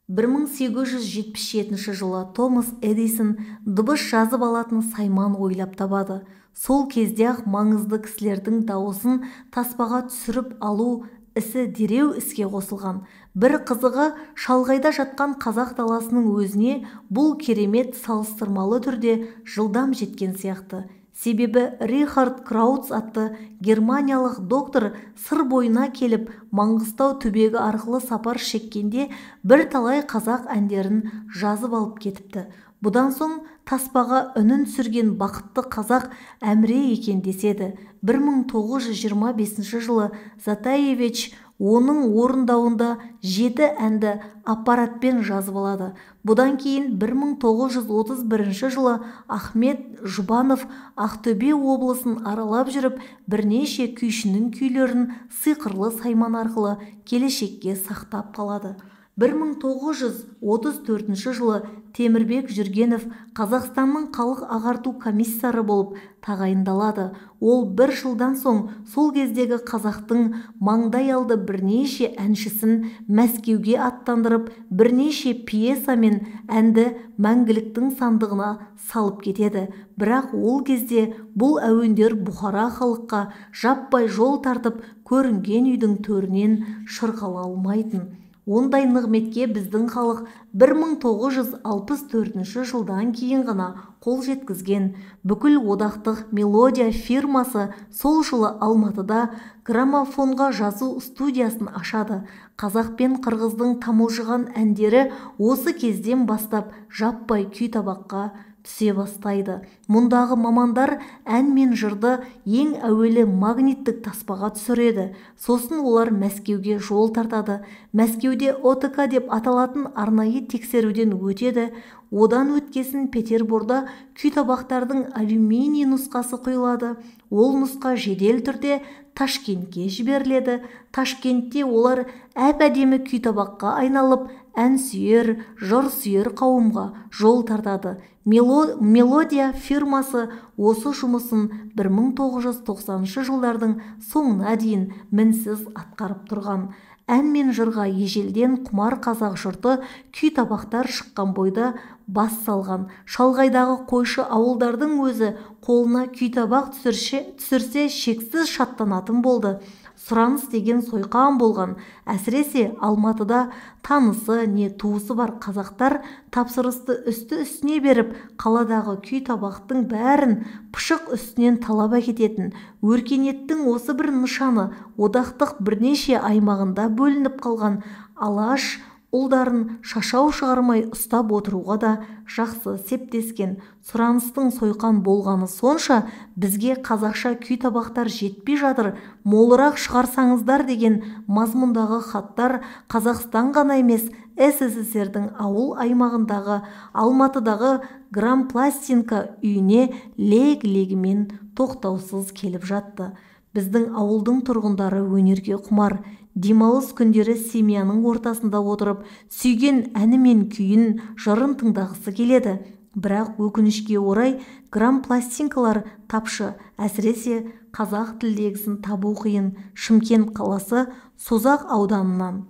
1877 жылы Томас Эдисон дыбыс жазып алатын сайман ойлап табады. Сол кезде-ақ маңызды кісілердің дауысын таспаға түсіріп алу ісі дереу іске қосылған. Бір қызығы, шалғайда жатқан қазақ даласының өзіне бұл керемет салыстырмалы түрде жылдам жеткен сияқты. Себебі Рихард Краутс атты германиялық доктор сыр бойына келіп, Маңғыстау түбегі арқылы сапар шеккенде бірталай қазақ әндерін жазып алып кетіпті. Бұдан соң таспаға үнін сүрген бақытты қазақ Әміре екен деседі. 1925 жылы Затаевич оның орындауында 7 әнді аппаратпен жазып алады. Бұдан кейін 1931 жылы Ахмет Жұбанов Ақтөбе облысын аралап жүріп, бірнеше күйшінің күйлерін сиқырлы сайман арқылы келешекке сақтап қалады. 1934 жылы Темірбек Жүргенов Қазақстанның халық ағарту комиссары болып тағайындалады. Ол 1 жылдан соң сол кездегі қазақтың маңдай алды бірнеше әншісін Мәскеуге аттандырып, бірнеше пьеса мен әнді мәңгіліктің сандығына салып кетеді. Бірақ ол кезде бұл әуендер Бұхара халыққа жаппай жол тартып, көрінген үйдің төрінен шырқала алмайтын. Ондай нығметке біздің халық 1964 жылдан кейін ғана қол жеткізген. Бүкіл одақтық мелодия фирмасы сол жылы Алматыда граммофонға жазу студиясын ашады. Қазақ пен қырғыздың тамылжыған әндері осы кезден бастап жаппай күйтабаққа түсе бастайды. Мұндағы мамандар ән мен жырды ең әуелі магниттік таспаға түсіреді. Сосын олар Мәскеуге жол тартады. Мәскеуде ОТК деп аталатын арнайы тексеруден өтеді. Одан өткесін Петерборда күйтабақтардың алюминий нұсқасы құйылады. Ол нұсқа жедел түрде Ташкентке жіберіледі. Ташкентте олар әп-әдемі күйтабаққа айналып, әнсүйер, жырсүйер қауымға жол тартады. Мелодия фирмасы осы жұмысын 1990 жылдардың соңына дейін мінсіз атқарып тұрған. Ән мен жырға ежелден құмар қазақ жұрты күй табақтар шыққан бойда бас салған. Шалғайдағы қойшы ауылдардың өзі қолына күй табақ түсірсе шексіз шаттанатын болды. Сұраныс деген сойқан болған. Әсіресе Алматыда танысы не туысы бар қазақтар тапсырысты үсті-үстіне беріп, қаладағы күй табақтың бәрін пышық үстінен талап әкететін. Өркениеттің осы бір нышаны одақтық бірнеше аймағында бөлініп қалған Алаш ұлдарын шашау шығармай ұстап отыруға да жақсы септескен. Сұраныстың сойқан болғаны сонша бізге қазақша күй табақтар жетпей жатыр, молырақ шығарсаңыздар деген мазмұндағы хаттар Қазақстан ғана емес, СССР-дің ауыл аймағындағы Алматыдағы грампластинка үйіне лег-легімен тоқтаусыз келіп жатты. Біздің ауылдың тұрғындары өнерге құмар. Демалыс күндері семьяның ортасында отырып, сүйген әні мен күйін, жырын тыңдағысы келеді. Бірақ өкінішке орай грампластинкалар тапшы, әсіресе қазақ тілдегісін табу қиын. Шымкент қаласы Созақ ауданынан.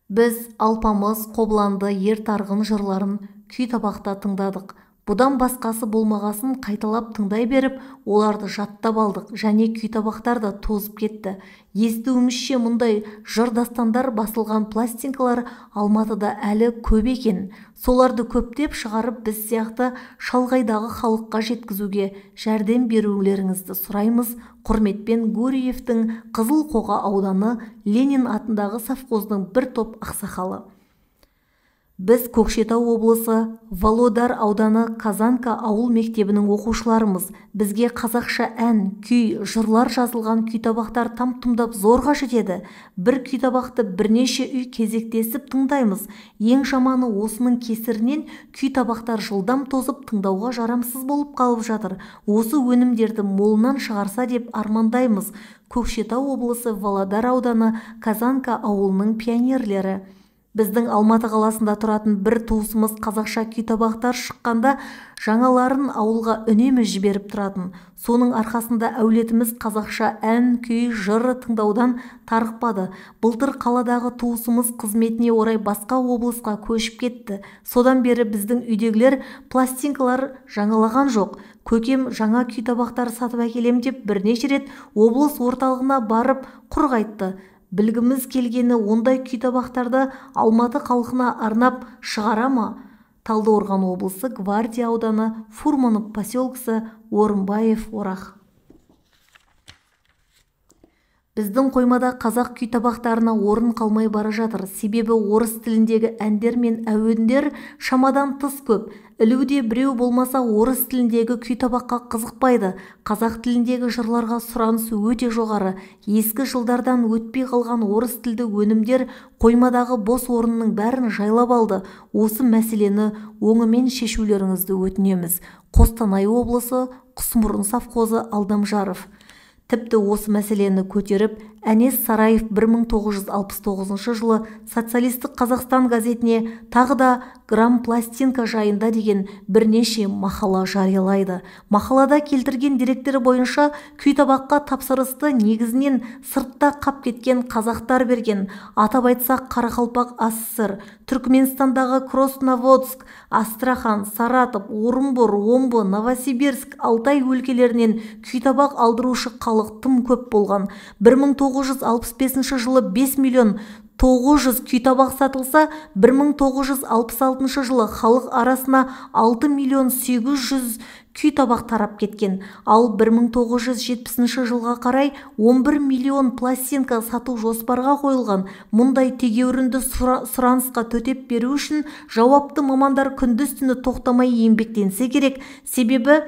Біз Алпамыс, Қобланды, Ертарғын жырларын күй табақта тыңдадық. Бұдан басқасы болмағасын қайталап тыңдай беріп, оларды жаттап алдық, және күй табақтар да тозып кетті. Естуімізше мұндай жыр дастандар басылған пластинкалар Алматыда әлі көп екен. Соларды көптеп шығарып, біз сияқты шалғайдағы халыққа жеткізуге жәрдем берулеріңізді сұраймыз. Құрметпен, Гурьевтің Қызылқоға ауданы Ленин атындағы совхоздың бір топ ақсақалы. Біз Көкшетау облысы Володар ауданы Казанка ауыл мектебінің оқушыларымыз. Бізге қазақша ән, күй, жырлар жазылған күй табақтар там-тұмдап зорға жетеді. Бір күй табақты бірнеше үй кезектесіп тыңдаймыз. Ең жаманы осының кесірінен күй табақтар жылдам тозып тыңдауға жарамсыз болып қалып жатыр. Осы өнімдерді молынан шығарса деп армандаймыз. Көкшетау облысы Володар ауданы Казанка ауылының пионерлері. Біздің Алматы қаласында тұратын бір туысымыз қазақша күй табақтар шыққанда жаңаларын ауылға үнемі жіберіп тұратын. Соның арқасында әулетіміз қазақша ән, күй, жыр тыңдаудан тарықпады. Былтыр қаладағы туысымыз қызметіне орай басқа облысқа көшіп кетті. Содан бері біздің үйдегілер пластинкалар жаңалаған жоқ. Көкем жаңа күй табақтар сатып әкелем деп бірнеше рет облыс орталығына барып құр қайтты. Білгіміз келгені ондай күй табақтарды Алматы халқына арнап шығара ма? Талдықорған облысы Гвардия ауданы Фурманов поселкісі Орынбаев орақ. Біздің қоймада қазақ күй табақтарына орын қалмай бара жатыр. Себебі орыс тіліндегі әндер мен әуендер шамадан тыс көп. Ілуде біреу болмаса орыс тіліндегі күй табаққа қызықпайды. Қазақ тіліндегі жырларға сұраныс өте жоғары. Ескі жылдардан өтпей қалған орыс тілді өнімдер қоймадағы бос орынның бәрін жайлап алды. Осы мәселені оңымен шешулеріңізді өтінеміз. Қостанай облысы Құсмұрын совхозы Алдамжаров. Тіпті осы мәселені көтеріп, Әнес Сараев 1969 жылы Социалистік Қазақстан газетіне тағы да грампластинка жайында деген бірнеше мақала жариялайды. Мақалада келтірген деректері бойынша күй табаққа тапсырысты негізінен сыртта қап кеткен қазақтар берген. Атап айтсақ Қарақалпақ АССР, Түркменстандағы Красноводск, Астрахан, Саратов, Орынбор, Омбы, Новосибирск, Алтай өлкелерінен күй табақ алдырушы халық тым көп болған. 1965 жылы 5 миллион 900 күй табақ сатылса, 1966 жылы халық арасына 6 миллион 800 күй табақ тарап кеткен. Ал 1970 жылға қарай 11 миллион пластинка сату жоспарға қойылған. Мұндай тегеурінді сұранысқа төтеп беру үшін жауапты мамандар күндіз-түні тоқтамай еңбектенсе керек. Себебі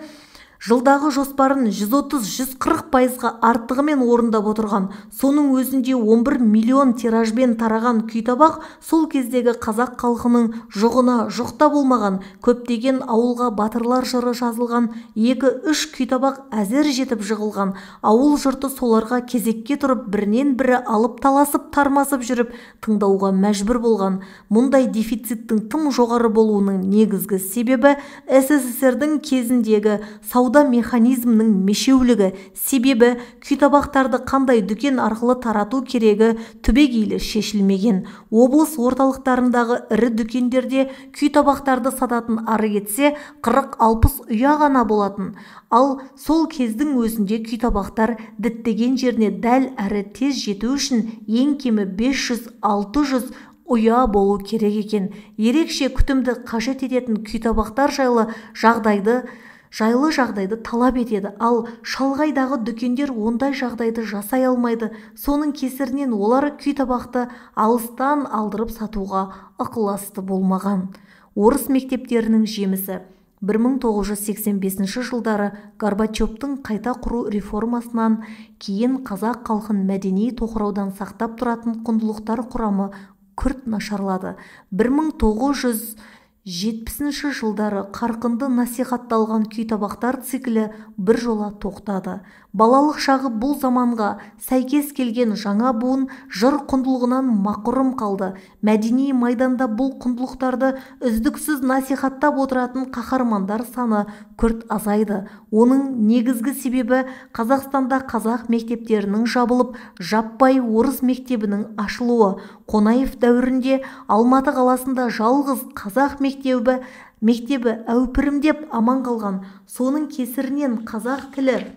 Жылдағы жоспарын 130-140%-ға артығымен орындап отырған, соның өзінде 11 миллион тиражбен тараған күйтабақ сол кездегі қазақ халқының жұғына жұқта болмаған, көптеген ауылға батырлар жыры жазылған, 2-3 күйтабақ әзер жетіп жығылған. Ауыл жұрты соларға кезекке тұрып бірінен бірі алып таласып тармасып жүріп тыңдауға мәжбүр болған. Мұндай дефициттің тым жоғары болуының негізгі себебі СССР-дің кезіндегі сауда механизмінің мешеулігі, себебі күйтабақтарды қандай дүкен арқылы тарату керегі түбегейлі шешілмеген. Облыс орталықтарындағы ірі дүкендерде күйтабақтарды сататын ары кетсе 40-60 ұя ғана болатын. Ал сол кездің өзінде күйтабақтар діттеген жеріне дәл әрі тез жету үшін ең кемі 500-600 ұя болу керек екен. Ерекше күтімді қажет ететін күйтабақтар жайлы жағдайды талап етеді. Ал шалғайдағы дүкендер ондай жағдайды жасай алмайды. Соның кесірінен олар күйтабақты алыстан алдырып сатуға ықыласты болмаған. Орыс мектептерінің жемісі. 1985 жылдары Горбачевтың қайта құру реформасынан кейін қазақ халқын мәдени тоқыраудан сақтап тұратын құндылықтар құрамы күрт нашарлады. 1970 жылдары қарқынды насихатталған күйтабақтар циклі бір жола тоқтады. Балалық шағы бұл заманға сәйкес келген жаңа буын жыр құндылығынан мақұрым қалды. Мәдени майданда бұл құндылықтарды үздіксіз насихаттап отыратын қаһармандар саны күрт азайды. Оның негізгі себебі Қазақстанда қазақ мектептерінің жабылып, жаппай орыс мектебінің ашылуы. Қонаев дәуірінде Алматы қаласында жалғыз қазақ мектебі әупірімдеп аман қалған. Соның кесірінен қазақ тілі,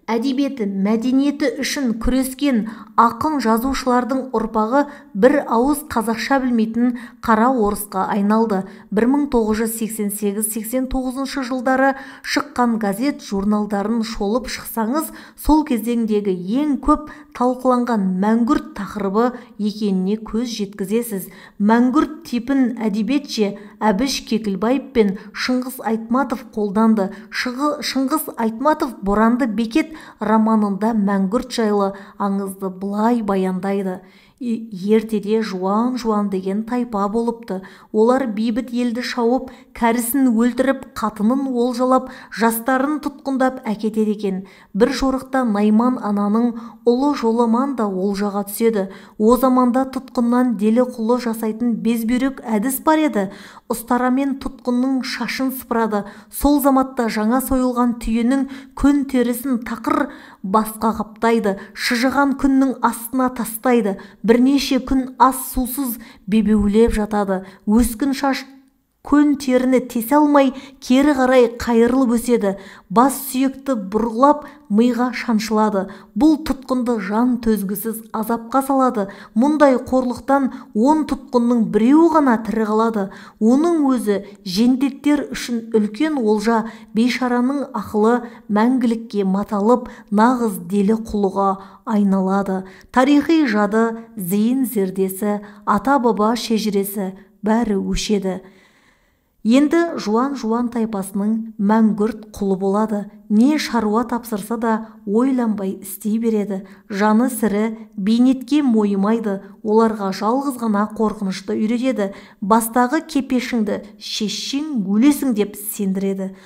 әдебиеті, мәдениеті үшін күрескен ақын жазушылардың ұрпағы бір ауыз қазақша білмейтін қара орысқа айналды. 1988-89 жылдары шыққан газет журналдарын шолып шықсаңыз, сол кезеңдегі ең көп талқыланған мәңгүрт тақырыбы екеніне көз жеткізесіз. Мәңгүрт типін әдебиетше Әбіш Кекілбаев пен Шыңғыс Айтматов қолданды. Шыңғыс Айтматов «Боранды бекет» романында мәңгүрт жайлы аңызды былай баяндайды. Ертеде жуан деген тайпа болыпты. Олар бейбіт елді шауып, кәрісін өлтіріп, қатынын олжалап, жастарын тұтқындап әкетеді екен. Бір жорықта Найман ананың ұлы Жоламан да олжаға түседі. О заманда тұтқыннан делі құлы жасайтын безбүйрек әдіс бар еді. Ұстарамен тұтқынның шашын сыпырады. Сол заматта жаңа сойылған түйенің күн терісін тақыр басқа қаптайды. Шыжыған күннің астына тастайды. Бірнеше күн ас сусыз бебеулеп жатады. Өскін шаш көн теріні тесе алмай, кері қарай қайырылып өседі. Бас сүйекті бұрғылап, миға шаншылады. Бұл тұтқынды жан төзгісіз азапқа салады. Мұндай қорлықтан 10 тұтқынның біреуі ғана тірі қалады. Оның өзі жендеттер үшін үлкен олжа. Бейшараның ақылы мәңгілікке маталып, нағыз делі құлыға айналады. Тарихи жады, зейін зердесі, ата-баба шежіресі бәрі өшеді. Енді жуан тайпасының мәңгүрт құлы болады. Не шаруа тапсырса да ойланбай істей береді. Жаны сірі, бейнетке мойымайды. Оларға жалғыз ғана қорқынышты үйретеді. Бастағы кепешіңді шешшің өлесің деп сендіреді.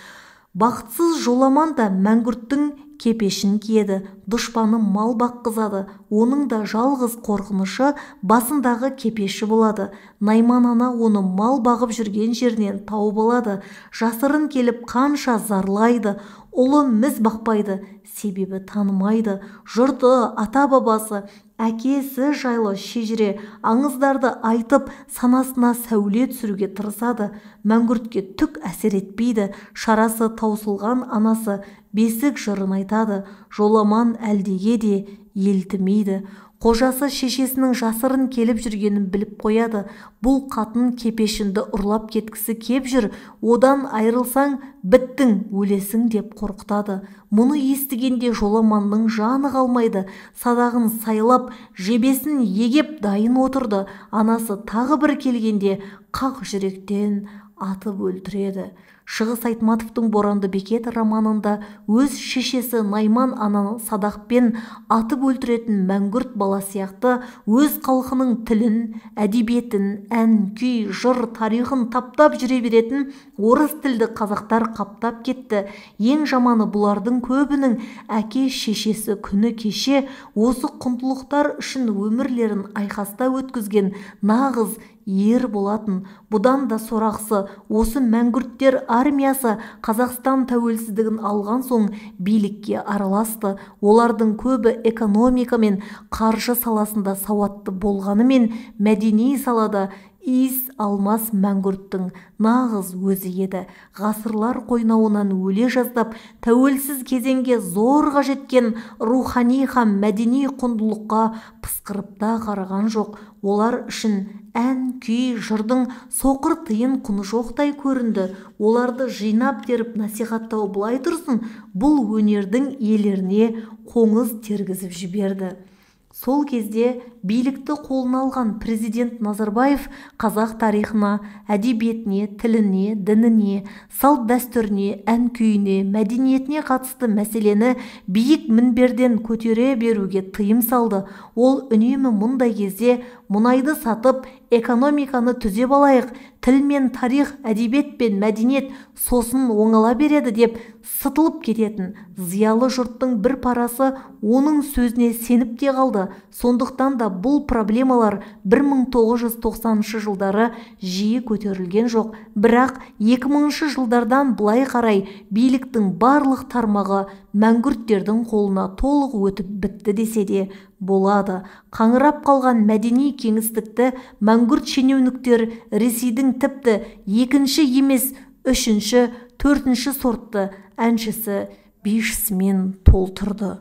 Бақытсыз Жоламан да мәңгүрттің кепешін киеді. Дұшпаны мал баққызады. Оның да жалғыз қорқынышы басындағы кепеші болады. Найман ана оны мал бағып жүрген жерінен тауып алады. Жасырын келіп қанша зарлайды. Ұлы міз бақпайды, себебі танымайды. Жұрты, ата-бабасы, әкесі жайлы шежіре аңыздарды айтып, санасына сәуле түсіруге тырысады. Мәңгүртке түк әсер етпейді. Шарасы таусылған анасы бесік жырын айтады. Жоламан әлдеге де елтімейді. Қожасы шешесінің жасырын келіп жүргенін біліп қояды. Бұл қатын кепешінді ұрлап кеткісі кеп жүр. Одан айырылсаң, біттің, өлесің деп қорқытады. Мұны естігенде Жоламанның жаны қалмайды. Садағын сайлап, жебесін егеп дайын отырды. Анасы тағы бір келгенде қақ жүректен атып өлтіреді. Шығыс Айтматовтың «Боранды бекет» романында өз шешесі Найман ананы садақпен атып өлтіретін мәңгүрт бала сияқты өз халқының тілін, әдебиетін, ән, күй, жыр, тарихын таптап жүре беретін орыс тілді қазақтар қаптап кетті. Ең жаманы, бұлардың көбінің әке-шешесі күні кеше осы құндылықтар үшін өмірлерін айқаста өткізген нағыз ер болатын. Бұдан да сорақсы, осы мәңгүрттер армиясы Қазақстан тәуелсіздігін алған соң билікке араласты. Олардың көбі экономика мен қаржы саласында сауатты болғанымен, мәдени салада иіс алмас мәңгүрттің нағыз өзі еді. Ғасырлар қойнауынан өле жаздап, тәуелсіз кезеңге зорға жеткен рухани һәм мәдени құндылыққа пысқырыпта қараған жоқ. Олар үшін ән, күй, жырдың соқыр тиын құны жоқтай көрінді. Оларды жинап теріп насихаттау былай тұрсын, бұл өнердің иелеріне қоңыз тергізіп жіберді. Сол кезде билікті қолына алған президент Назарбаев қазақ тарихына, әдебиетіне, тіліне, дініне, салт дәстүріне, ән күйіне, мәдениетіне қатысты мәселені биік мінберден көтере беруге тыйым салды. Ол үнемі мұндай кезде мұнайды сатып, экономиканы түзеп алайық, тіл мен тарих, әдебиет пен мәдениет сосын оңала береді деп сытылып кететін. Зиялы жұрттың бір парасы оның сөзіне сеніп те қалды. Сондықтан да бұл проблемалар 1990 жылдары жиі көтерілген жоқ. Бірақ 2000 жылдардан былай қарай биліктің барлық тармағы мәңгүрттердің қолына толық өтіп бітті десе де болады. Қаңырап қалған мәдени кеңістікті мәңгүрт шенеуніктер Ресейдің тіпті екінші емес, үшінші, төртінші сортты әншісі, бишісімен толтырды.